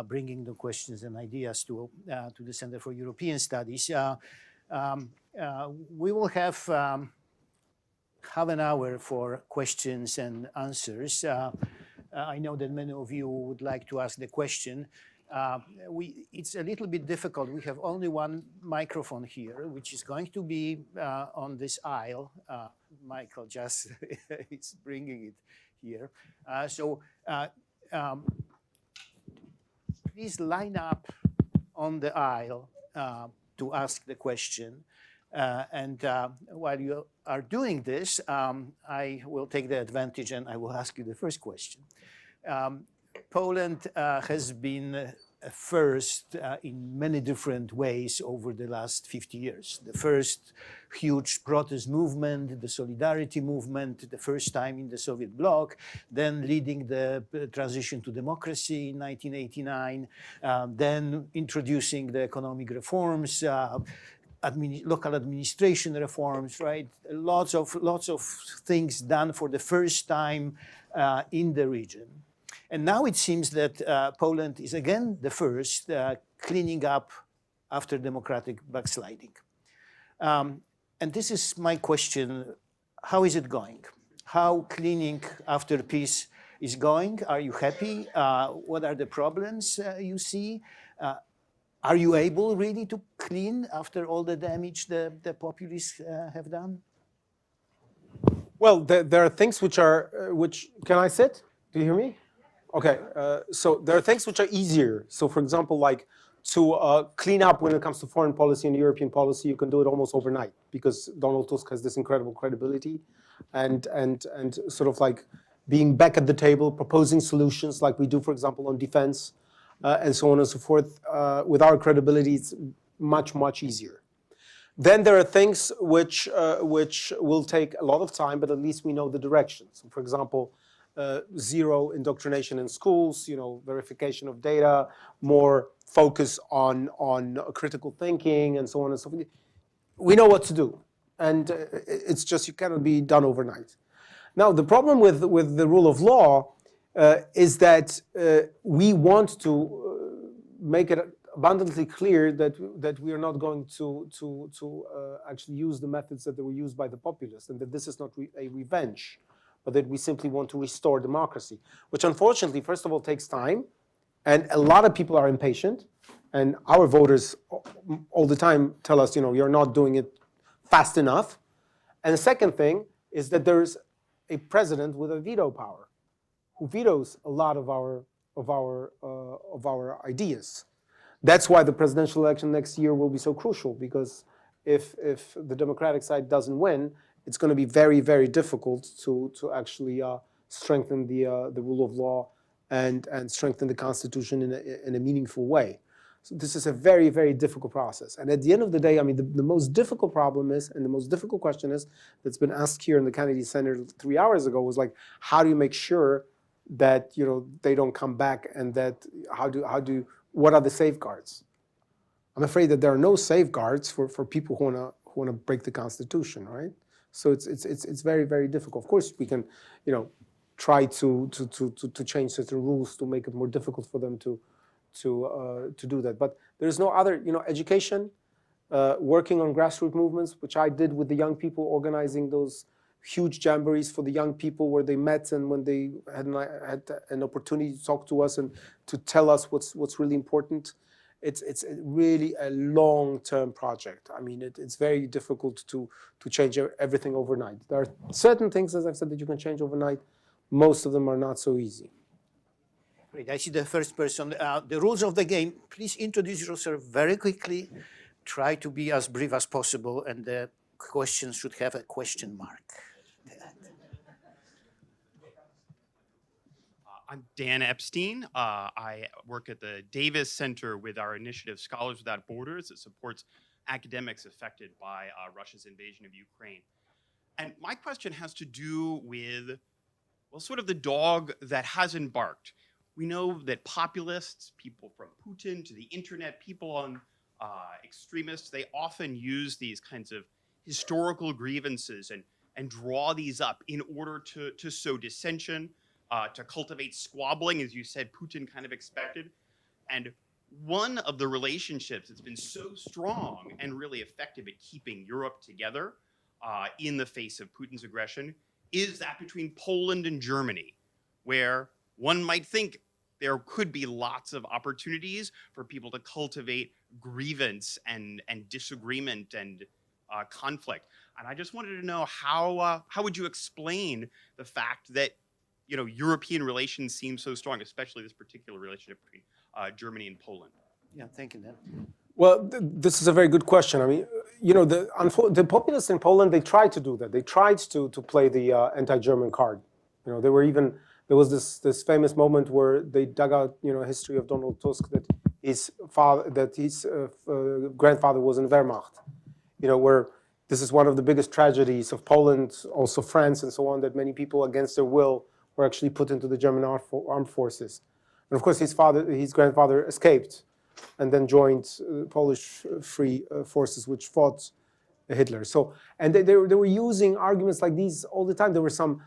bringing the questions and ideas to the Center for European Studies. We will have half an hour for questions and answers. I know that many of you would like to ask the question. It's a little bit difficult. We have only one microphone here, which is going to be on this aisle. Michael just is bringing it here. Please line up on the aisle to ask the question. And while you are doing this, I will take the advantage and I will ask you the first question. Poland has been first in many different ways over the last 50 years. The first huge protest movement, the Solidarity movement, the first time in the Soviet bloc, then leading the transition to democracy in 1989, then introducing the economic reforms, local administration reforms, right? Lots of things done for the first time in the region. And now it seems that Poland is again the first cleaning up after democratic backsliding. And this is my question, how is it going? How cleaning after peace is going? Are you happy? What are the problems you see? Are you able really to clean after all the damage the populists have done? Well, there are things which can I sit? Do you hear me? Okay, so there are things which are easier. So for example, like to clean up when it comes to foreign policy and European policy, you can do it almost overnight because Donald Tusk has this incredible credibility and sort of like being back at the table, proposing solutions like we do, for example, on defense and so on and so forth. With our credibility, it's much, much easier. Then there are things which will take a lot of time, but at least we know the direction. So for example, zero indoctrination in schools, verification of data, more focus on critical thinking and so on and so forth. We know what to do. And it's just, you cannot be done overnight. Now, the problem with the rule of law is that we want to make it abundantly clear that we are not going to actually use the methods that were used by the populists, and that this is not a revenge, but that we simply want to restore democracy, which unfortunately, first of all, takes time, and a lot of people are impatient, and our voters all the time tell us, you're not doing it fast enough. And the second thing is that there's a president with a veto power, who vetoes a lot of our ideas. That's why the presidential election next year will be so crucial, because if the Democratic side doesn't win, it's going to be very, very difficult to actually strengthen the rule of law and strengthen the Constitution in a meaningful way. So this is a very, very difficult process. And at the end of the day, I mean, the most difficult problem is, and the most difficult question is, that's been asked here in the Kennedy Center 3 hours ago, was like, how do you make sure that, you know, they don't come back, and that what are the safeguards? I'm afraid that there are no safeguards for people who wanna break the Constitution, right? So it's very, very difficult. Of course, we can, you know, try to change certain rules to make it more difficult for them to do that. But there's no other, you know, education, working on grassroots movements, which I did with the young people, organizing those huge jamborees for the young people where they met, and when they had an opportunity to talk to us and to tell us what's really important. It's really a long-term project. I mean, it's very difficult to change everything overnight. There are certain things, as I've said, that you can change overnight. Most of them are not so easy. Great. I see the first person. The rules of the game. Please introduce yourself very quickly. Try to be as brief as possible, and the question should have a question mark. I'm Dan Epstein. I work at the Davis Center with our initiative Scholars Without Borders that supports academics affected by Russia's invasion of Ukraine. And my question has to do with, well, sort of the dog that hasn't barked. We know that populists, people from Putin to the internet, people on extremists, they often use these kinds of historical grievances and draw these up in order to sow dissension, to cultivate squabbling, as you said, Putin kind of expected. And one of the relationships that's been so strong and really effective at keeping Europe together in the face of Putin's aggression is that between Poland and Germany, where one might think there could be lots of opportunities for people to cultivate grievance and disagreement and conflict. And I just wanted to know how would you explain the fact that, you know, European relations seem so strong, especially this particular relationship between Germany and Poland? Yeah, thank you, Dan. Well, this is a very good question. I mean, you know, the populists in Poland, they tried to do that. They tried to play the anti-German card. You know, there was this famous moment where they dug out, you know, a history of Donald Tusk that his grandfather was in Wehrmacht. You know, where this is one of the biggest tragedies of Poland, also France and so on, that many people against their will were actually put into the German armed forces. And of course, his grandfather escaped and then joined Polish free forces, which fought Hitler. So, and they were using arguments like these all the time. There were some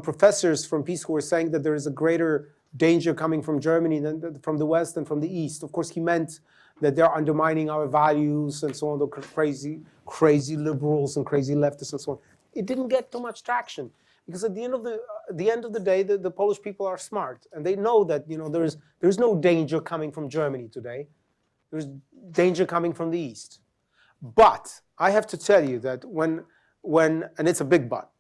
professors from peace who were saying that there is a greater danger coming from Germany than from the West and from the East. Of course, he meant that they're undermining our values and so on, the crazy liberals and crazy leftists and so on. It didn't get too much traction. Because at the end of the day, the Polish people are smart, and they know that, you know, there's no danger coming from Germany today. There's danger coming from the East. But I have to tell you that when and it's a big but,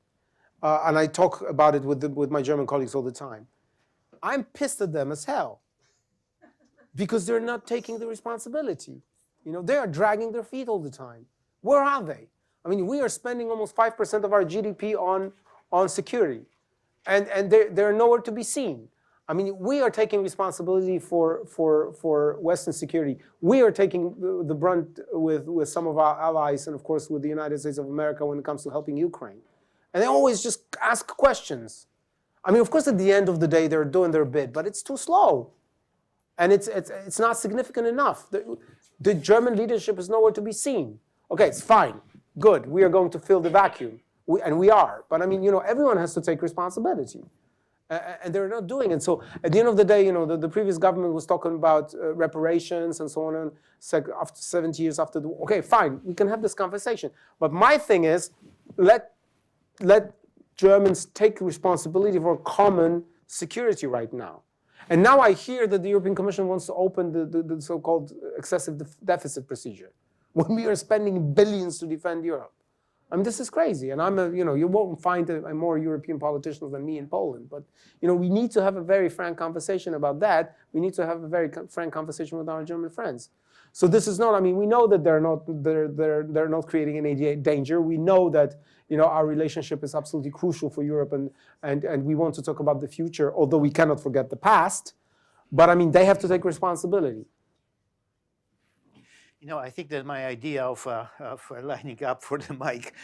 and I talk about it with my German colleagues all the time, I'm pissed at them as hell because they're not taking the responsibility. You know, they are dragging their feet all the time. Where are they? I mean, we are spending almost 5% of our GDP on security, and they're nowhere to be seen. I mean, we are taking responsibility for Western security. We are taking the brunt with some of our allies, and of course with the United States of America when it comes to helping Ukraine. And they always just ask questions. I mean, of course, at the end of the day, they're doing their bit, but it's too slow, and it's not significant enough. The German leadership is nowhere to be seen. Okay, it's fine, good. We are going to fill the vacuum. We are, but I mean, you know, everyone has to take responsibility, and they're not doing it. So at the end of the day, you know, the previous government was talking about reparations and so on, and after 70 years after the war. Okay, fine, we can have this conversation. But my thing is, let Germans take responsibility for common security right now. And now I hear that the European Commission wants to open the so-called excessive deficit procedure, when we are spending billions to defend Europe. I mean, this is crazy, and you won't find a more European politicians than me in Poland. But you know, we need to have a very frank conversation about that. We need to have a very frank conversation with our German friends. So this is not. I mean, we know that they're not creating any danger. We know that, you know, our relationship is absolutely crucial for Europe, and we want to talk about the future, although we cannot forget the past. But I mean, they have to take responsibility. You know, I think that my idea of lining up for the mic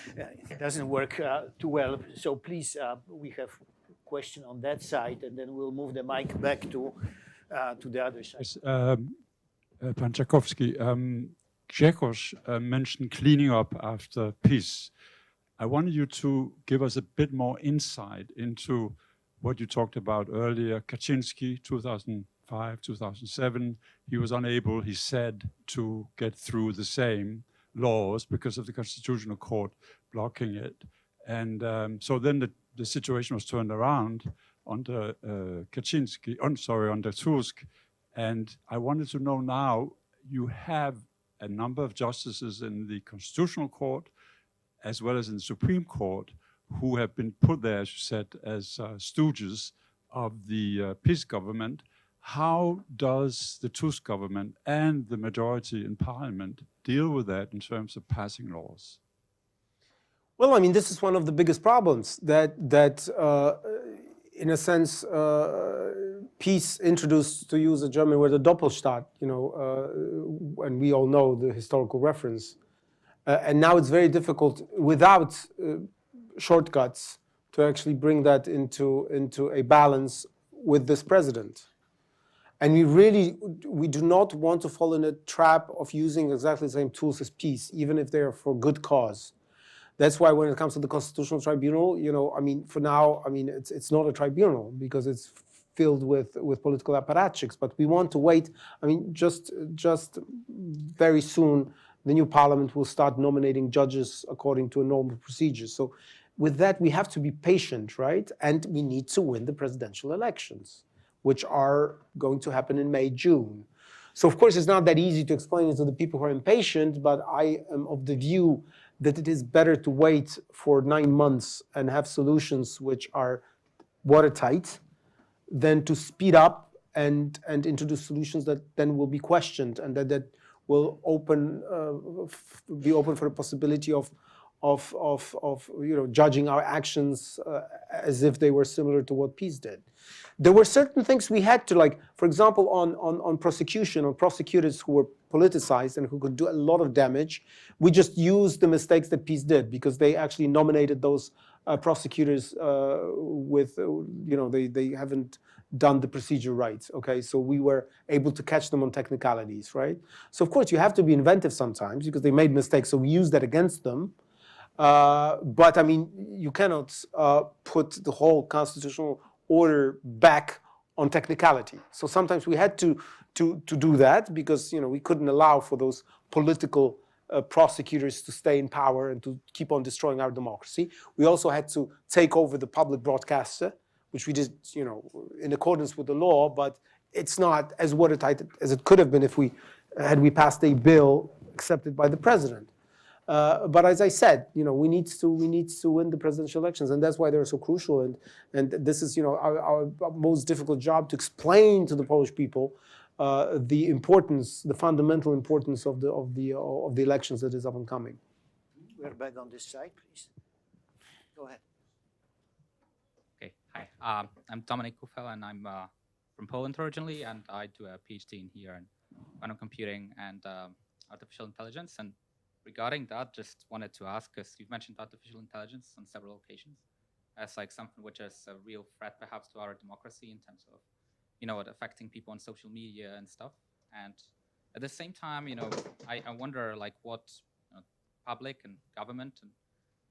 doesn't work too well. So please, we have a question on that side, and then we'll move the mic back to the other side. Yes, Pan Tchaikovsky, Grzegorz mentioned cleaning up after peace. I wanted you to give us a bit more insight into what you talked about earlier. Kaczynski, 2005, 2007, he was unable, he said, to get through the same laws because of the Constitutional Court blocking it. And so then the situation was turned around under Kaczynski, under Tusk. And I wanted to know now, you have a number of justices in the Constitutional Court, as well as in the Supreme Court, who have been put there, as you said, as stooges of the PiS government. How does the Tusk government and the majority in parliament deal with that in terms of passing laws? Well, I mean, this is one of the biggest problems that in a sense, peace introduced, to use a German word, a Doppelstaat, you know, and we all know the historical reference. And now it's very difficult without shortcuts to actually bring that into a balance with this president. And we do not want to fall in a trap of using exactly the same tools as peace, even if they are for good cause. That's why when it comes to the Constitutional Tribunal, you know, I mean, for now, I mean, it's not a tribunal because it's filled with political apparatchiks. But we want to wait. I mean, just very soon, the new parliament will start nominating judges according to a normal procedure. So with that, we have to be patient, right? And we need to win the presidential elections, which are going to happen in May, June. So of course, it's not that easy to explain it to the people who are impatient, but I am of the view that it is better to wait for 9 months and have solutions which are watertight than to speed up and introduce solutions that then will be questioned and that will be open for the possibility of you know, judging our actions as if they were similar to what peace did. There were certain things we had to, like, for example, on prosecution, on prosecutors who were politicized and who could do a lot of damage. We just used the mistakes that peace did because they actually nominated those prosecutors with, you know, they haven't done the procedure right, okay? So we were able to catch them on technicalities, right? So of course you have to be inventive sometimes because they made mistakes, so we used that against them. But I mean, you cannot put the whole constitutional order back on technicality. So sometimes we had to do that because, you know, we couldn't allow for those political prosecutors to stay in power and to keep on destroying our democracy. We also had to take over the public broadcaster, which we did, you know, in accordance with the law, but it's not as watertight as it could have been if we passed a bill accepted by the president. But as I said, you know, we need to win the presidential elections, and that's why they're so crucial. And this is, you know, our most difficult job to explain to the Polish people the importance, the fundamental importance of the elections that is up and coming. We're back on this side, please. Go ahead. Okay, hi. I'm Dominik Kufel, and I'm from Poland originally, and I do a PhD in here in quantum computing and artificial intelligence. And regarding that, just wanted to ask, because you've mentioned artificial intelligence on several occasions as like something which is a real threat perhaps to our democracy in terms of, you know, affecting people on social media and stuff. And at the same time, you know, I wonder like what, you know, public and government and,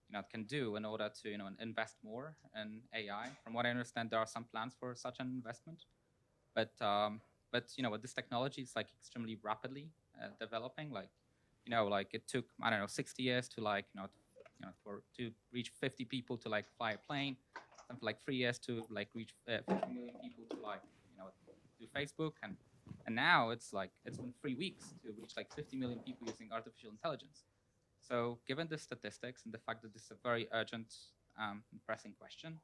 you know, can do in order to, you know, invest more in AI. From what I understand, there are some plans for such an investment, but you know, with this technology, it's like extremely rapidly developing. Like, you know, like it took, I don't know, 60 years to like, to reach 50 people to like fly a plane, something like 3 years to like reach 50 million people to like, you know, do Facebook, and now it's like it's been 3 weeks to reach like 50 million people using artificial intelligence. So given the statistics and the fact that this is a very urgent and pressing question,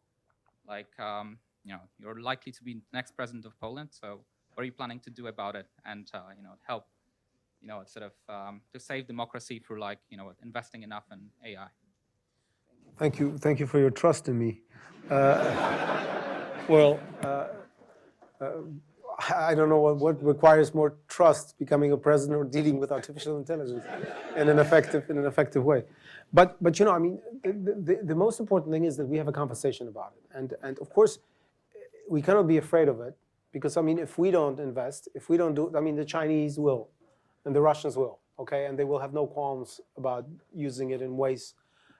like, you know, you're likely to be the next president of Poland. So what are you planning to do about it and, you know, help, you know, sort of to save democracy through like, you know, investing enough in AI? Thank you for your trust in me. Well, I don't know what requires more trust, becoming a president or dealing with artificial intelligence in an effective way. But I mean, the most important thing is that we have a conversation about it, and of course, we cannot be afraid of it, because I mean, if we don't invest, if we don't do, I mean, the Chinese will, and the Russians will, okay, and they will have no qualms about using it in ways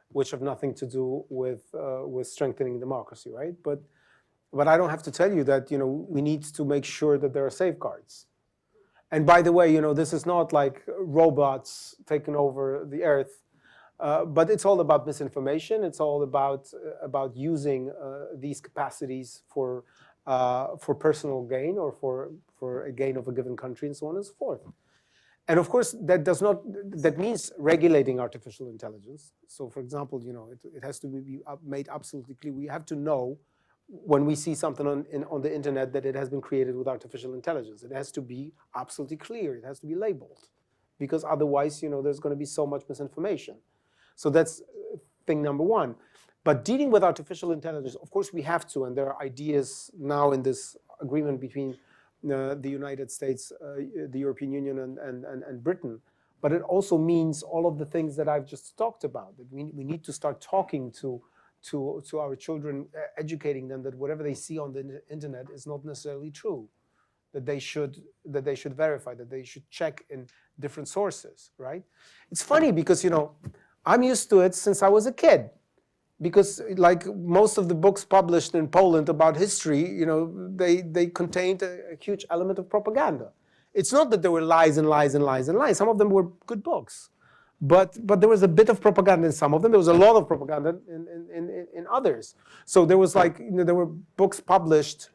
which have nothing to do with strengthening democracy, right? But I don't have to tell you that, we need to make sure that there are safeguards. And by the way, this is not like robots taking over the earth, but it's all about misinformation. It's all about using these capacities for personal gain, or for a gain of a given country, and so on and so forth. And of course, that means regulating artificial intelligence. So for example, it has to be made absolutely clear. We have to know when we see something on the internet that it has been created with artificial intelligence. It has to be absolutely clear. It has to be labeled, because otherwise, there's going to be so much misinformation. So that's thing number one. But dealing with artificial intelligence, of course, we have to, and there are ideas now in this agreement between the United States, the European Union, and Britain. But it also means all of the things that I've just talked about, that we need to start talking to our children, educating them that whatever they see on the internet is not necessarily true, that they should verify, that they should check in different sources, right? It's funny because, I'm used to it since I was a kid, because like most of the books published in Poland about history, they contained a huge element of propaganda. It's not that there were lies and lies and lies and lies. Some of them were good books. But there was a bit of propaganda in some of them. There was a lot of propaganda in others. So there was there were books published,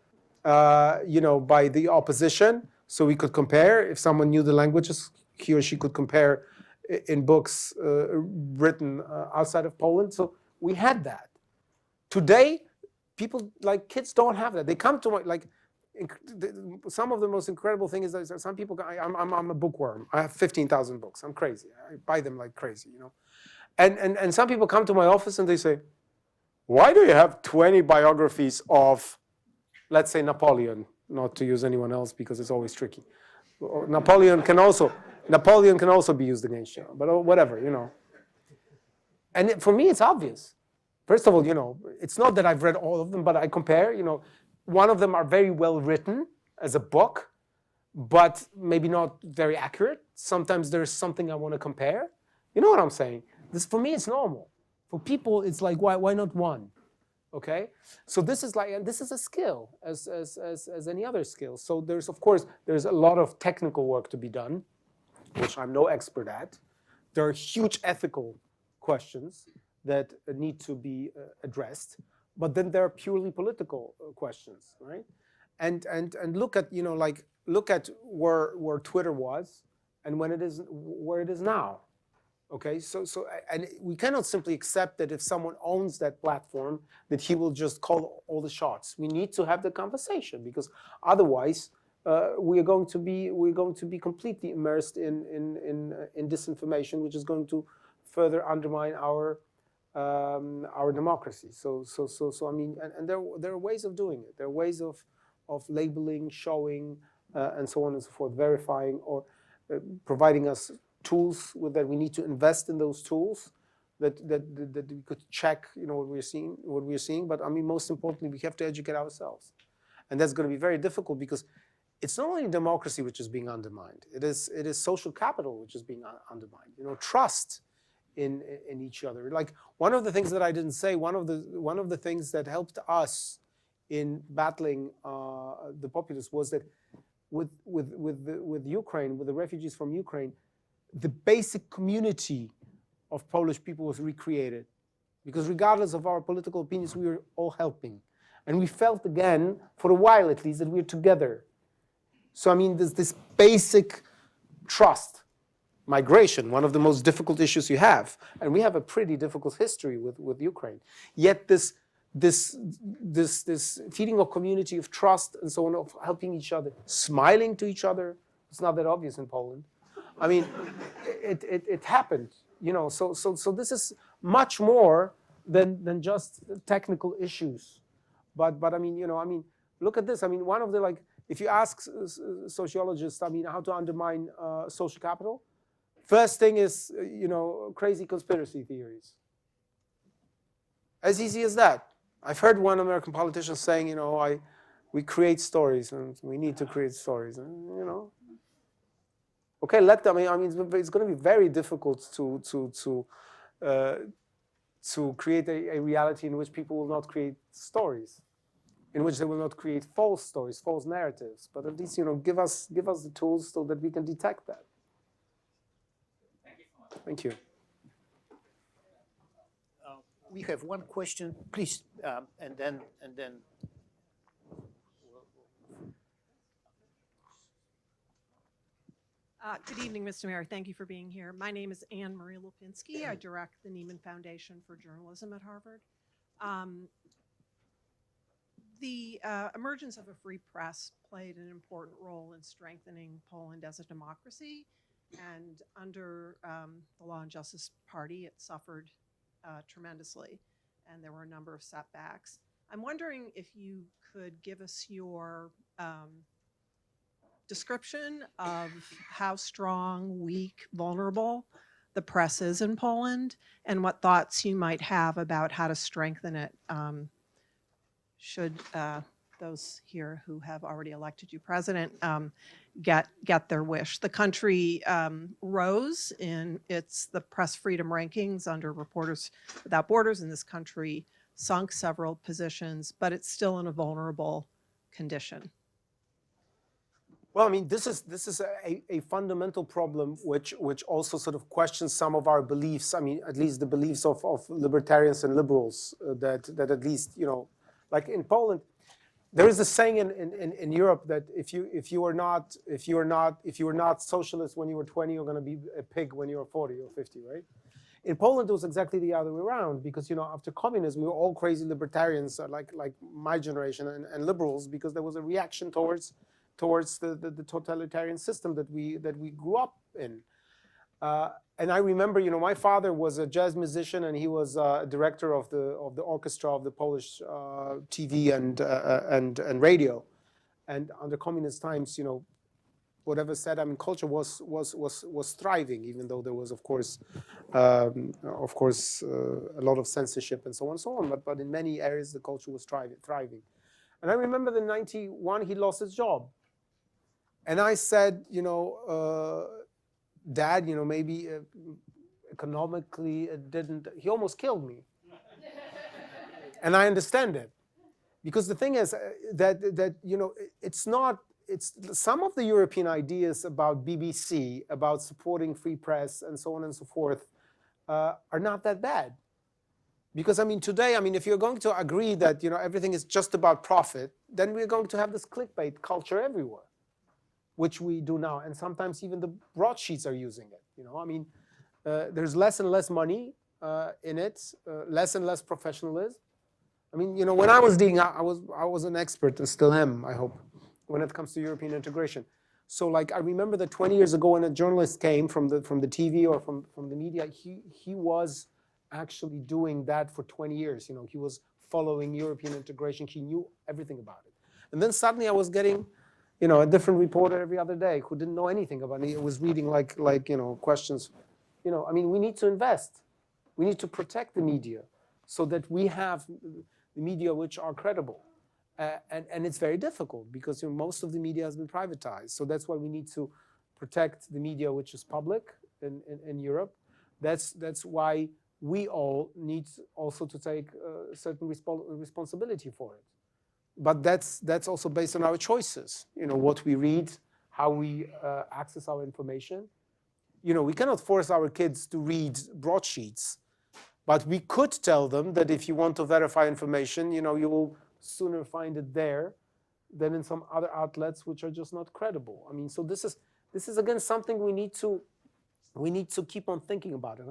by the opposition, so we could compare. If someone knew the languages, he or she could compare in books written outside of Poland. So we had that. Today, people, kids don't have that. They come to some of the most incredible thing is that some people, I'm a bookworm. I have 15,000 books. I'm crazy. I buy them like crazy, And some people come to my office and they say, why do you have 20 biographies of, let's say, Napoleon? Not to use anyone else because it's always tricky. Napoleon can also be used against you, but whatever, And for me, it's obvious. First of all, it's not that I've read all of them, but I compare, One of them are very well written as a book, but maybe not very accurate. Sometimes there's something I want to compare. You know what I'm saying? This, for me, it's normal. For people, it's like, why not one? Okay? So this is a skill as any other skill. So there's a lot of technical work to be done, which I'm no expert at. There are huge ethical questions that need to be addressed. But then there are purely political questions, right? And look at look at where Twitter was and where it is now. Okay, so and we cannot simply accept that if someone owns that platform, that he will just call all the shots. We need to have the conversation, because otherwise we're going to be completely immersed in disinformation, which is going to further undermine our democracy. So I mean, and there are ways of doing it. There are ways of labeling, showing, and so on and so forth, verifying, or providing us tools that we need to invest in those tools that we could check, what we're seeing. But I mean, most importantly, we have to educate ourselves, and that's going to be very difficult, because it's not only democracy which is being undermined. It is social capital which is being undermined. Trust in each other. Like, one of the things that I didn't say, one of the things that helped us in battling the populists was that with Ukraine, with the refugees from Ukraine, the basic community of Polish people was recreated, because regardless of our political opinions, we were all helping, and we felt again, for a while at least, that we're together. So I mean, there's this basic trust. Migration, one of the most difficult issues you have, and we have a pretty difficult history with Ukraine. Yet this feeding of community of trust and so on, of helping each other, smiling to each other. It's not that obvious in Poland. I mean, it happened, So this is much more than just technical issues. But I mean, look at this. I mean, one of the if you ask sociologists, I mean, how to undermine social capital, first thing is, crazy conspiracy theories. As easy as that. I've heard one American politician saying, we create stories, and we need to create stories, and, okay, let them. I mean, it's going to be very difficult to create a reality in which people will not create stories, in which they will not create false stories, false narratives. But at least, give us the tools so that we can detect that. Thank you so much. Thank you. We have one question, please, and then. Good evening, Mr. Mayor. Thank you for being here. My name is Anne Marie Lipinski. I direct the Nieman Foundation for Journalism at Harvard. The emergence of a free press played an important role in strengthening Poland as a democracy. And under the Law and Justice Party, it suffered tremendously. And there were a number of setbacks. I'm wondering if you could give us your description of how strong, weak, vulnerable the press is in Poland, and what thoughts you might have about how to strengthen it should those here who have already elected you president get their wish. The country rose in the press freedom rankings under Reporters Without Borders, and this country sunk several positions, but it's still in a vulnerable condition. Well, I mean, this is a fundamental problem which also sort of questions some of our beliefs. I mean, at least the beliefs of libertarians and liberals that at least, like in Poland, there is a saying in Europe that if you were not socialist when you were 20, you're going to be a pig when you're 40 or 50, right? In Poland, it was exactly the other way around, because after communism, we were all crazy libertarians, like my generation and liberals, because there was a reaction towards the totalitarian system that we grew up in. And I remember, my father was a jazz musician, and he was a director of the orchestra of the Polish TV and radio. And under communist times, whatever said, I mean, culture was thriving, even though there was, of course, a lot of censorship and so on and so on. But in many areas, the culture was thriving. And I remember in '91, he lost his job. And I said, Dad, maybe economically it didn't, he almost killed me. And I understand it. Because the thing is that it's some of the European ideas about BBC, about supporting free press and so on and so forth, are not that bad. Because, I mean, today, if you're going to agree that, everything is just about profit, then we're going to have this clickbait culture everywhere, which we do now. And sometimes even the broadsheets are using it. There's less and less money in it, less and less professionalism. When I was I was an expert, and still am, I hope, when it comes to European integration. So, I remember that 20 years ago, when a journalist came from the TV or from the media, he was actually doing that for 20 years. He was following European integration. He knew everything about it. And then suddenly I was getting, a different reporter every other day who didn't know anything about it. He was reading questions. We need to invest. We need to protect the media so that we have the media which are credible. And it's very difficult because most of the media has been privatized. So that's why we need to protect the media which is public in Europe. That's why we all need also to take certain responsibility for it. But that's also based on our choices. What we read, how we access our information. We cannot force our kids to read broadsheets, but we could tell them that if you want to verify information, you will sooner find it there than in some other outlets which are just not credible. So this is again something we need to keep on thinking about it.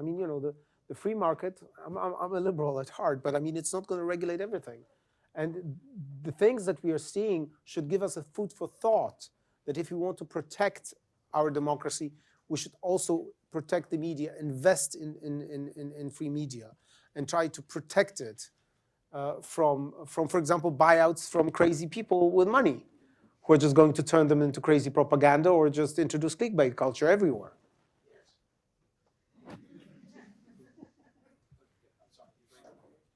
The free market. I'm a liberal at heart, but it's not going to regulate everything. And the things that we are seeing should give us a food for thought that if we want to protect our democracy, we should also protect the media, invest in free media, and try to protect it from, for example, buyouts from crazy people with money who are just going to turn them into crazy propaganda or just introduce clickbait culture everywhere.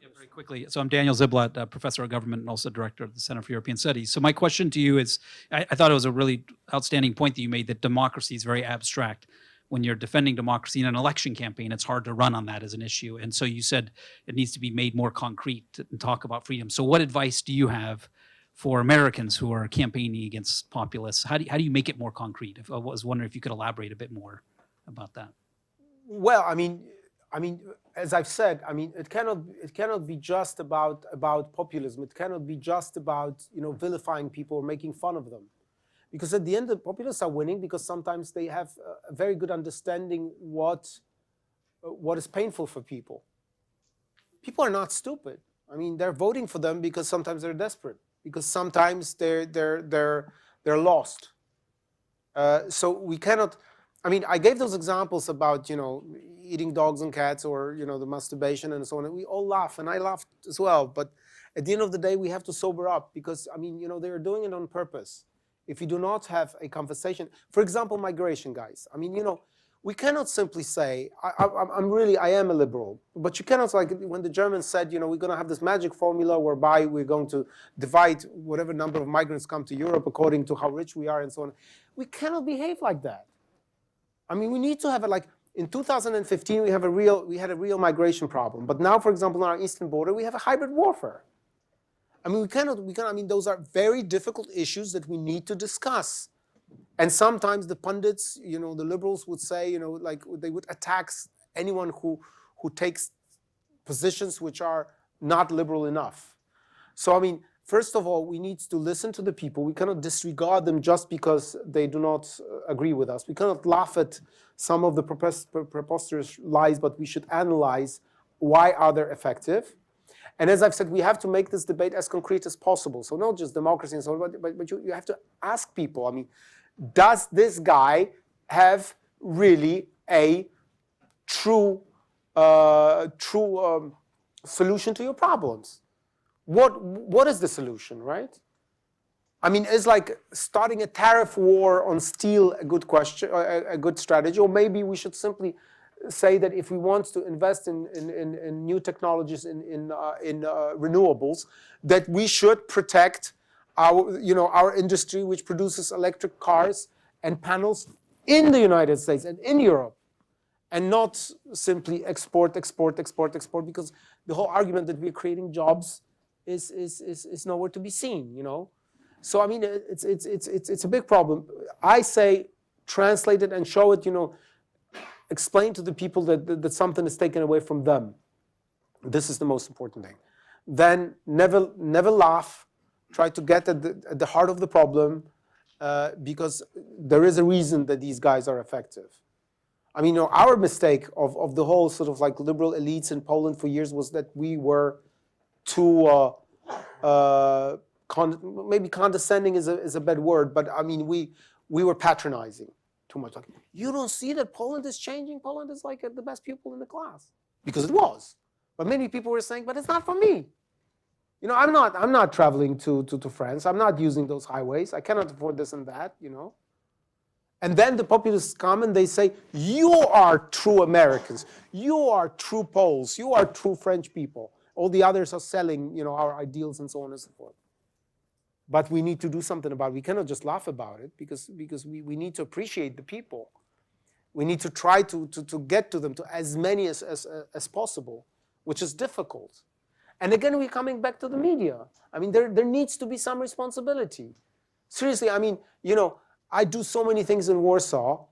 Yeah, very quickly. So I'm Daniel Ziblatt, professor of government and also director of the Center for European Studies. So my question to you is, I thought it was a really outstanding point that you made, that democracy is very abstract. When you're defending democracy in an election campaign, it's hard to run on that as an issue. And so you said it needs to be made more concrete and talk about freedom. So what advice do you have for Americans who are campaigning against populists? How do you make it more concrete? I was wondering if you could elaborate a bit more about that. Well, I mean, as I've said, I mean, it cannot be just about populism. It cannot be just about, you know, vilifying people or making fun of them. Because at the end, the populists are winning because sometimes they have a very good understanding what is painful for people. People are not stupid. I mean, they're voting for them because sometimes they're desperate, because sometimes they're lost. So we cannot. I mean, I gave those examples about, you know, eating dogs and cats, or, you know, the masturbation and so on. And we all laugh, and I laughed as well. But at the end of the day, we have to sober up, because, I mean, you know, they're doing it on purpose. If you do not have a conversation, for example, migration, guys. I mean, you know, we cannot simply say, I am a liberal, but you cannot, like when the Germans said, you know, we're going to have this magic formula whereby we're going to divide whatever number of migrants come to Europe according to how rich we are and so on. We cannot behave like that. I mean, we need to have it like, in 2015, we had a real migration problem. But now, for example, on our eastern border, we have a hybrid warfare. I mean, I mean, those are very difficult issues that we need to discuss. And sometimes the pundits, you know, the liberals would say, you know, like they would attack anyone who takes positions which are not liberal enough. So, I mean, first of all, we need to listen to the people. We cannot disregard them just because they do not agree with us. We cannot laugh at some of the preposterous lies, but we should analyze why are they effective. And as I've said, we have to make this debate as concrete as possible. So not just democracy and so on, but you have to ask people, I mean, does this guy have really a true solution to your problems? What is the solution, right? I mean, is like starting a tariff war on steel a good question, a good strategy? Or maybe we should simply say that if we want to invest in new technologies, in renewables, that we should protect our industry, which produces electric cars and panels in the United States and in Europe, and not simply export, because the whole argument that we're creating jobs is nowhere to be seen, you know. So I mean, it's a big problem. I say translate it and show it, you know, explain to the people that something is taken away from them. This is the most important thing. Then never laugh. Try to get at the heart of the problem, because there is a reason that these guys are effective. I mean, you know, our mistake of the whole sort of like liberal elites in Poland for years was that we were too, maybe condescending is a bad word, but I mean, we were patronizing too much. Like, you don't see that Poland is changing? Poland is like the best pupil in the class. Because it was. But many people were saying, but it's not for me. You know, I'm not traveling to France. I'm not using those highways. I cannot afford this and that, you know. And then the populists come and they say, you are true Americans. You are true Poles. You are true French people. All the others are selling, you know, our ideals and so on and so forth. But we need to do something about it. We cannot just laugh about it, because we need to appreciate the people. We need to try to get to them, to as many as possible, which is difficult. And again, we're coming back to the media. I mean, there needs to be some responsibility. Seriously, I mean, you know, I do so many things in Warsaw,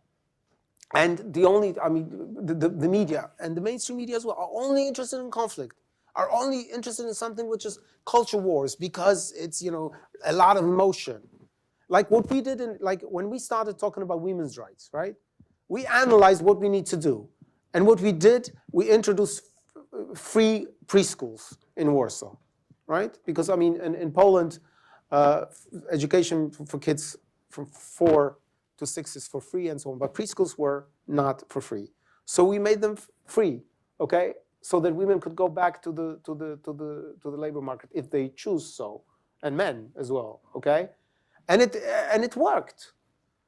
and the media and the mainstream media as well are only interested in conflict, are only interested in something which is culture wars, because it's, you know, a lot of emotion. Like what we did when we started talking about women's rights, right? We analyzed what we need to do. And what we did, we introduced free preschools in Warsaw, right? Because, I mean, in Poland, education for kids from 4 to 6 is for free and so on, but preschools were not for free. So we made them free, okay? So that women could go back to the labor market if they choose so, and men as well, okay? And it worked.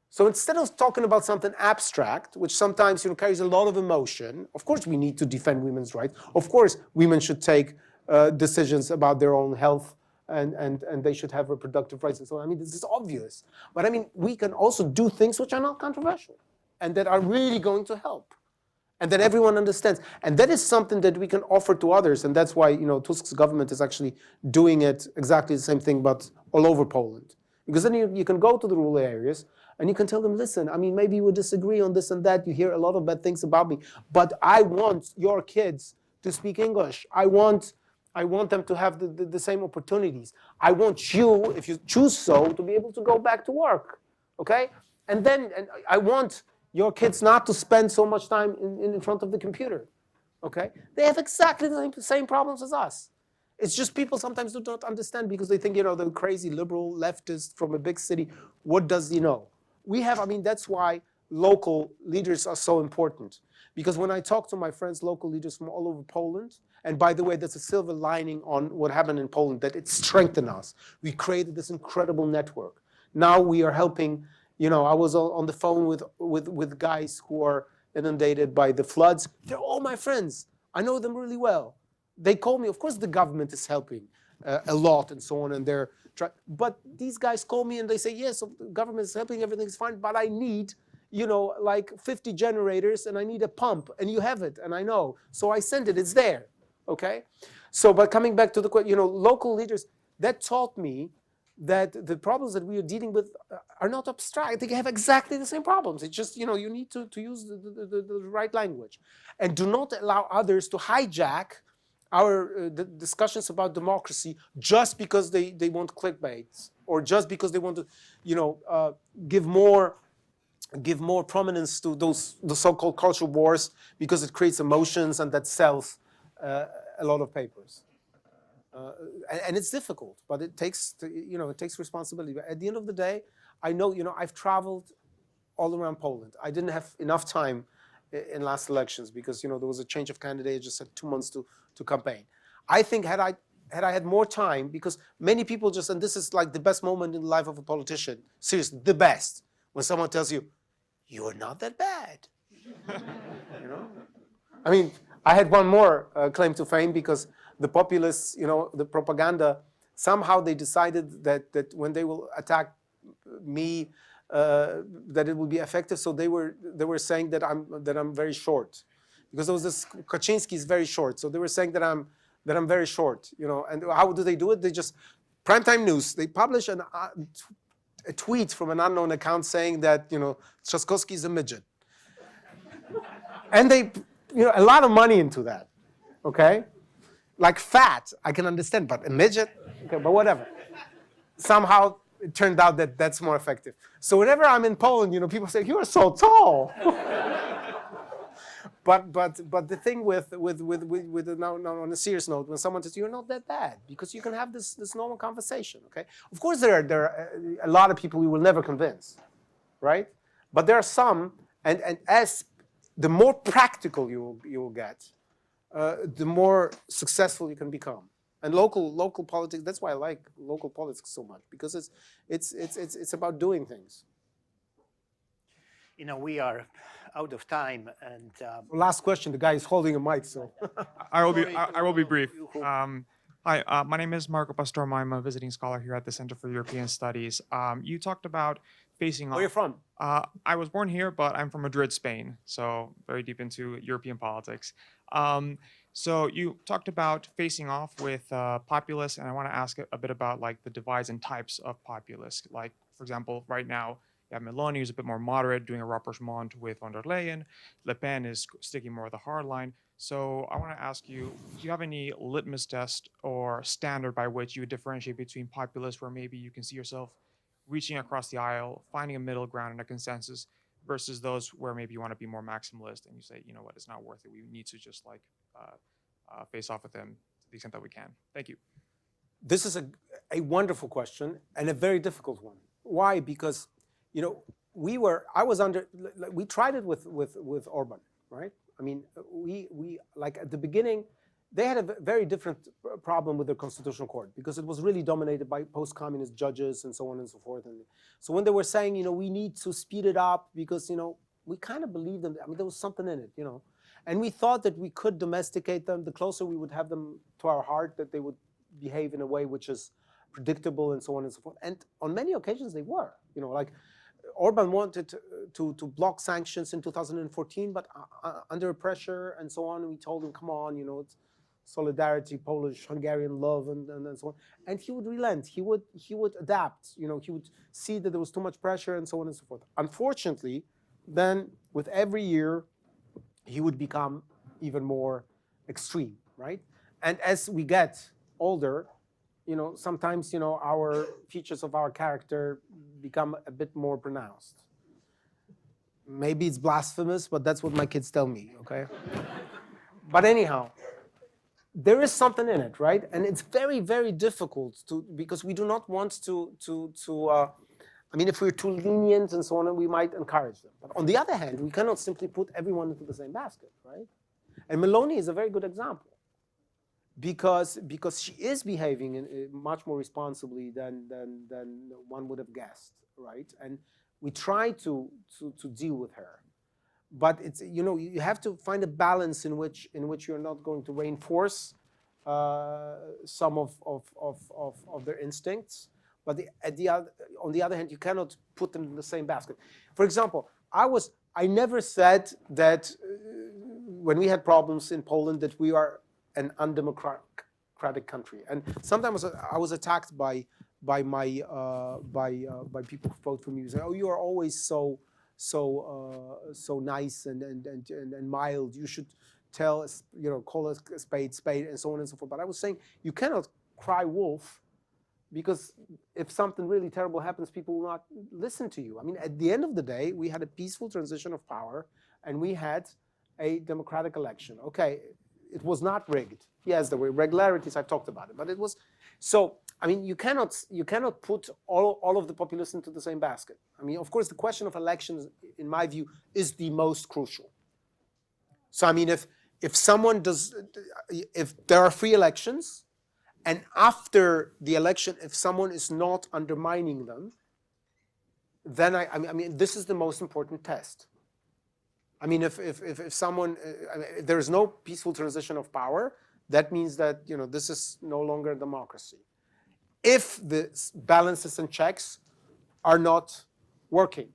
So instead of talking about something abstract, which sometimes carries a lot of emotion, of course we need to defend women's rights. Of course women should take decisions about their own health and they should have reproductive rights and so on. I mean, this is obvious. But I mean, we can also do things which are not controversial and that are really going to help and that everyone understands. And that is something that we can offer to others. And that's why, Tusk's government is actually doing it exactly the same thing, but all over Poland. Because then you can go to the rural areas and you can tell them, listen, I mean, maybe you would disagree on this and that. You hear a lot of bad things about me, but I want your kids to speak English. I want them to have the same opportunities. I want you, if you choose so, to be able to go back to work, okay? And I want your kids not to spend so much time in front of the computer, okay? They have exactly the same problems as us. It's just people sometimes do not understand because they think, the crazy liberal leftist from a big city, what does he know? That's why local leaders are so important. Because when I talk to my friends, local leaders from all over Poland, and by the way, that's a silver lining on what happened in Poland, that it strengthened us. We created this incredible network. Now we are helping, I was on the phone with guys who are inundated by the floods. They're all my friends. I know them really well. They call me, of course the government is helping a lot and so on, and but these guys call me and they say, yes, the government is helping, everything's fine, but I need, like 50 generators and I need a pump, and you have it, and I know. So I send it, it's there, okay? So, but coming back to the question, local leaders, that taught me that the problems that we are dealing with are not abstract. They have exactly the same problems. It's just, you need to use the right language. And do not allow others to hijack our discussions about democracy just because they want clickbait or just because they want to, give more prominence to the so-called culture wars because it creates emotions and that sells a lot of papers. And it's difficult, but it takes responsibility. But at the end of the day, I know, I've traveled all around Poland. I didn't have enough time in last elections because, there was a change of candidate. I just had 2 months to campaign. I think had I had more time, because many people just, and this is like the best moment in the life of a politician, seriously, the best, when someone tells you, you're not that bad. I mean, I had one more claim to fame because the populists, the propaganda, somehow they decided that when they will attack me, that it will be effective. So they were saying that I'm very short, because there was this Kaczynski is very short. So they were saying that I'm very short, And how do they do it? They just primetime news. They publish a tweet from an unknown account saying that Trzaskowski is a midget, and they a lot of money into that. Okay, like fat, I can understand, but a midget, okay, but whatever. Somehow it turned out that that's more effective. So whenever I'm in Poland, people say, you are so tall. But the thing with now on a serious note, when someone says you're not that bad, because you can have this normal conversation, okay? Of course there are a lot of people we will never convince, right? But there are some, and as the more practical you will get, the more successful you can become. And local politics, that's why I like local politics so much, because it's about doing things. We are out of time, and Last question. The guy is holding a mic, so I will be brief. Hi, my name is Marco Pastorma. I'm a visiting scholar here at the Center for European Studies. You talked about facing off. Where are you from? I was born here, but I'm from Madrid, Spain, so very deep into European politics. So you talked about facing off with populists, and I want to ask a bit about like the divides and types of populists. Like, for example, right now, you have Meloni, who's a bit more moderate, doing a rapprochement with von der Leyen. Le Pen is sticking more with the hard line. So I want to ask you, do you have any litmus test or standard by which you would differentiate between populists where maybe you can see yourself reaching across the aisle, finding a middle ground and a consensus, versus those where maybe you want to be more maximalist and you say, you know what, it's not worth it. We need to just like face off with them to the extent that we can. Thank you. This is a wonderful question and a very difficult one. Why? Because we tried it with Orban, right? I mean, we like at the beginning, they had a very different problem with the Constitutional Court because it was really dominated by post-communist judges and so on and so forth. And so when they were saying, we need to speed it up because, we kind of believed them. I mean, there was something in it, And we thought that we could domesticate them. The closer we would have them to our heart, that they would behave in a way which is predictable and so on and so forth. And on many occasions they were, like Orban wanted to block sanctions in 2014, but under pressure and so on, we told him, come on, it's solidarity, Polish, Hungarian love, and so on. And he would relent. He would adapt. He would see that there was too much pressure and so on and so forth. Unfortunately, then with every year, he would become even more extreme, right? And as we get older, sometimes, our features of our character become a bit more pronounced. Maybe it's blasphemous, but that's what my kids tell me, okay? But anyhow, there is something in it, right? And it's very, very difficult because we do not want if we're too lenient and so on, we might encourage them. But on the other hand, we cannot simply put everyone into the same basket, right? And Meloni is a very good example. Because she is behaving much more responsibly than one would have guessed, right? And we try to deal with her, but it's you have to find a balance in which you're not going to reinforce some of their instincts, but on the other hand, you cannot put them in the same basket. For example, I never said that when we had problems in Poland that we are an undemocratic country, and sometimes I was attacked by people who vote for me, saying, "Oh, you are always so nice and mild. You should call a spade, and so on and so forth." But I was saying you cannot cry wolf, because if something really terrible happens, people will not listen to you. I mean, at the end of the day, we had a peaceful transition of power, and we had a democratic election. Okay. It was not rigged. Yes, there were irregularities. I've talked about it, but it was. So I mean, you cannot put all of the populace into the same basket. I mean, of course, the question of elections, in my view, is the most crucial. So I mean, if there are free elections, and after the election, if someone is not undermining them, then I mean, this is the most important test. I mean, if someone, if there is no peaceful transition of power, that means that this is no longer a democracy. If the balances and checks are not working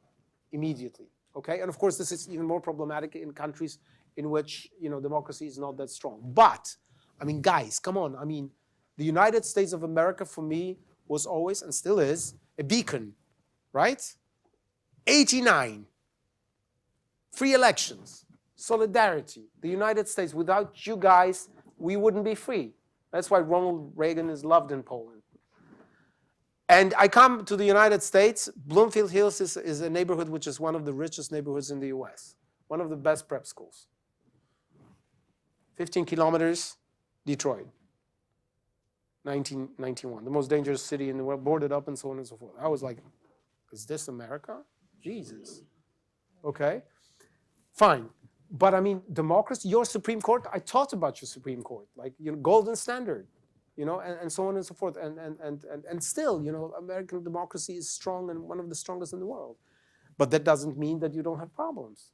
immediately, okay? And of course, this is even more problematic in countries in which democracy is not that strong. But I mean, guys, come on. I mean, the United States of America for me was always and still is a beacon, right? 89. Free elections, solidarity. The United States, without you guys, we wouldn't be free. That's why Ronald Reagan is loved in Poland. And I come to the United States. Bloomfield Hills is a neighborhood which is one of the richest neighborhoods in the US, one of the best prep schools. 15 kilometers, Detroit, 1991, the most dangerous city in the world, boarded up and so on and so forth. I was like, is this America? Jesus. Okay. Fine, but I mean, democracy, your Supreme Court, I taught about your Supreme Court, like, golden standard, and so on and so forth. And still, American democracy is strong and one of the strongest in the world. But that doesn't mean that you don't have problems.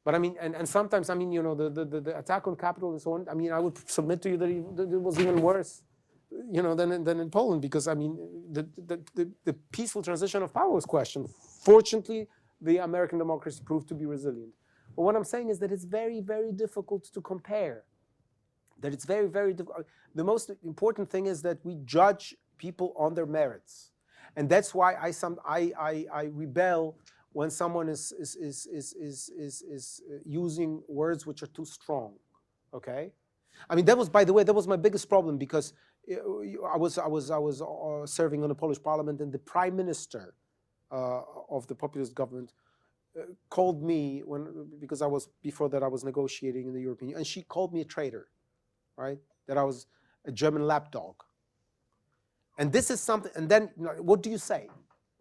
But I mean, and sometimes, I mean, the attack on Capitol and so on, I mean, I would submit to you that it was even worse, than in Poland, because I mean, the peaceful transition of power was questioned. Fortunately, the American democracy proved to be resilient. But what I'm saying is that it's very, very difficult to compare. That it's very, very difficult. The most important thing is that we judge people on their merits, and that's why I rebel when someone is using words which are too strong. Okay, I mean, that was, by the way, that was my biggest problem, because I was serving on the Polish Parliament, and the Prime Minister of the populist government called me because before that I was negotiating in the European Union, and she called me a traitor, right? That I was a German lapdog. And this is something, and then what do you say,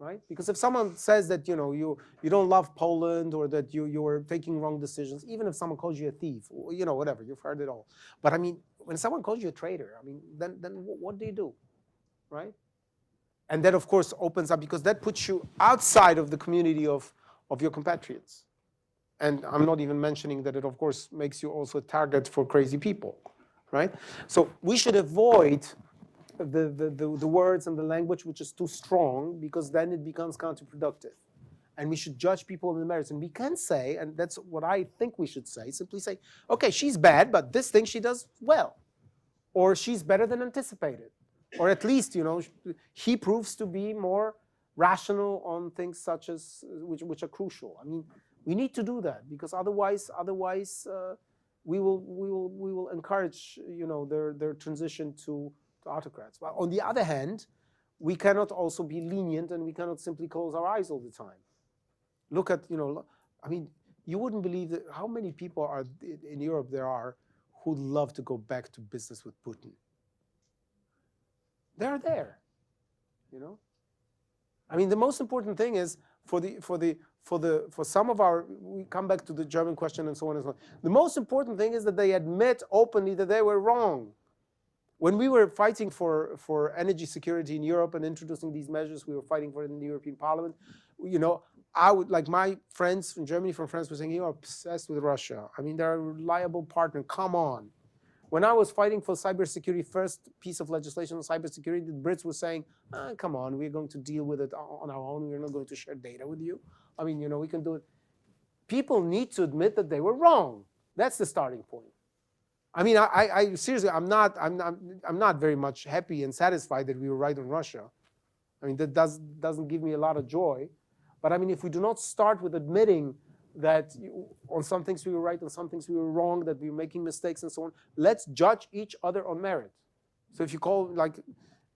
right? Because if someone says that, you know, you don't love Poland, or that you are taking wrong decisions, even if someone calls you a thief, or, you know, whatever, you've heard it all. But I mean, when someone calls you a traitor, I mean, then what do you do, right? And that, of course, opens up, because that puts you outside of the community of your compatriots. And I'm not even mentioning that it, of course, makes you also a target for crazy people, right? So we should avoid the words and the language which is too strong, because then it becomes counterproductive. And we should judge people on the merits. And we can say, and that's what I think we should say, simply say, okay, she's bad, but this thing she does well. Or she's better than anticipated. Or at least, you know, he proves to be more rational on things such as, which are crucial. I mean, we need to do that, because otherwise we will encourage, you know, their transition to autocrats. Well, on the other hand, we cannot also be lenient, and we cannot simply close our eyes all the time. Look at, you know, I mean, you wouldn't believe that how many people are in Europe there are who'd love to go back to business with Putin. They're there, you know. I mean, the most important thing is for some of our, we come back to the German question and so on and so on. The most important thing is that they admit openly that they were wrong. When we were fighting for energy security in Europe and introducing these measures, we were fighting for it in the European Parliament. You know, I would, like my friends from Germany, from France, were saying, you're obsessed with Russia. I mean, they're a reliable partner. Come on. When I was fighting for cybersecurity, first piece of legislation on cybersecurity, the Brits were saying, come on, we're going to deal with it on our own. We're not going to share data with you. I mean, you know, we can do it. People need to admit that they were wrong. That's the starting point. I mean, I seriously, I'm not very much happy and satisfied that we were right on Russia. I mean, that doesn't give me a lot of joy. But I mean, if we do not start with admitting that on some things we were right, on some things we were wrong, that we were making mistakes and so on, let's judge each other on merit. So if you call, like,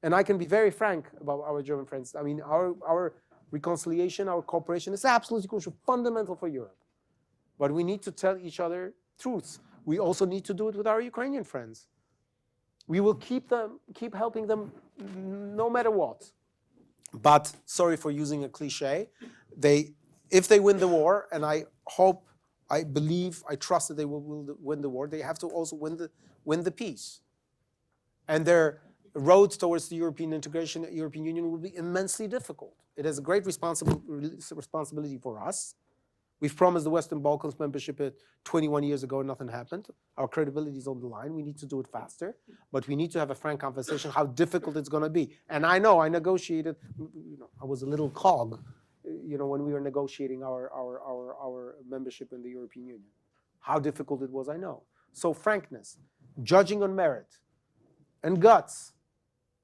and I can be very frank about our German friends. I mean, our reconciliation, our cooperation is absolutely crucial, fundamental for Europe. But we need to tell each other truths. We also need to do it with our Ukrainian friends. We will keep helping them no matter what. But, sorry for using a cliche, if they win the war, and I hope, I believe, I trust that they will win the war, they have to also win the peace. And their road towards the European integration, European Union, will be immensely difficult. It has a great responsibility for us. We've promised the Western Balkans membership 21 years ago and nothing happened. Our credibility is on the line. We need to do it faster. But we need to have a frank conversation how difficult it's going to be. And I know, I negotiated, you know, I was a little cog, you know, when we were negotiating our membership in the European Union. How difficult it was, I know. So frankness, judging on merit, and guts,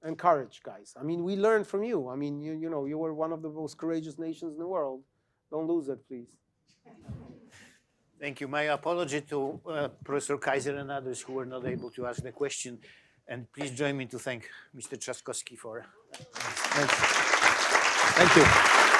and courage, guys. I mean, we learned from you. I mean, you know, you were one of the most courageous nations in the world. Don't lose it, please. Thank you. My apology to Professor Kaiser and others who were not able to ask the question. And please join me to thank Mr. Trzaskowski for. Thank you.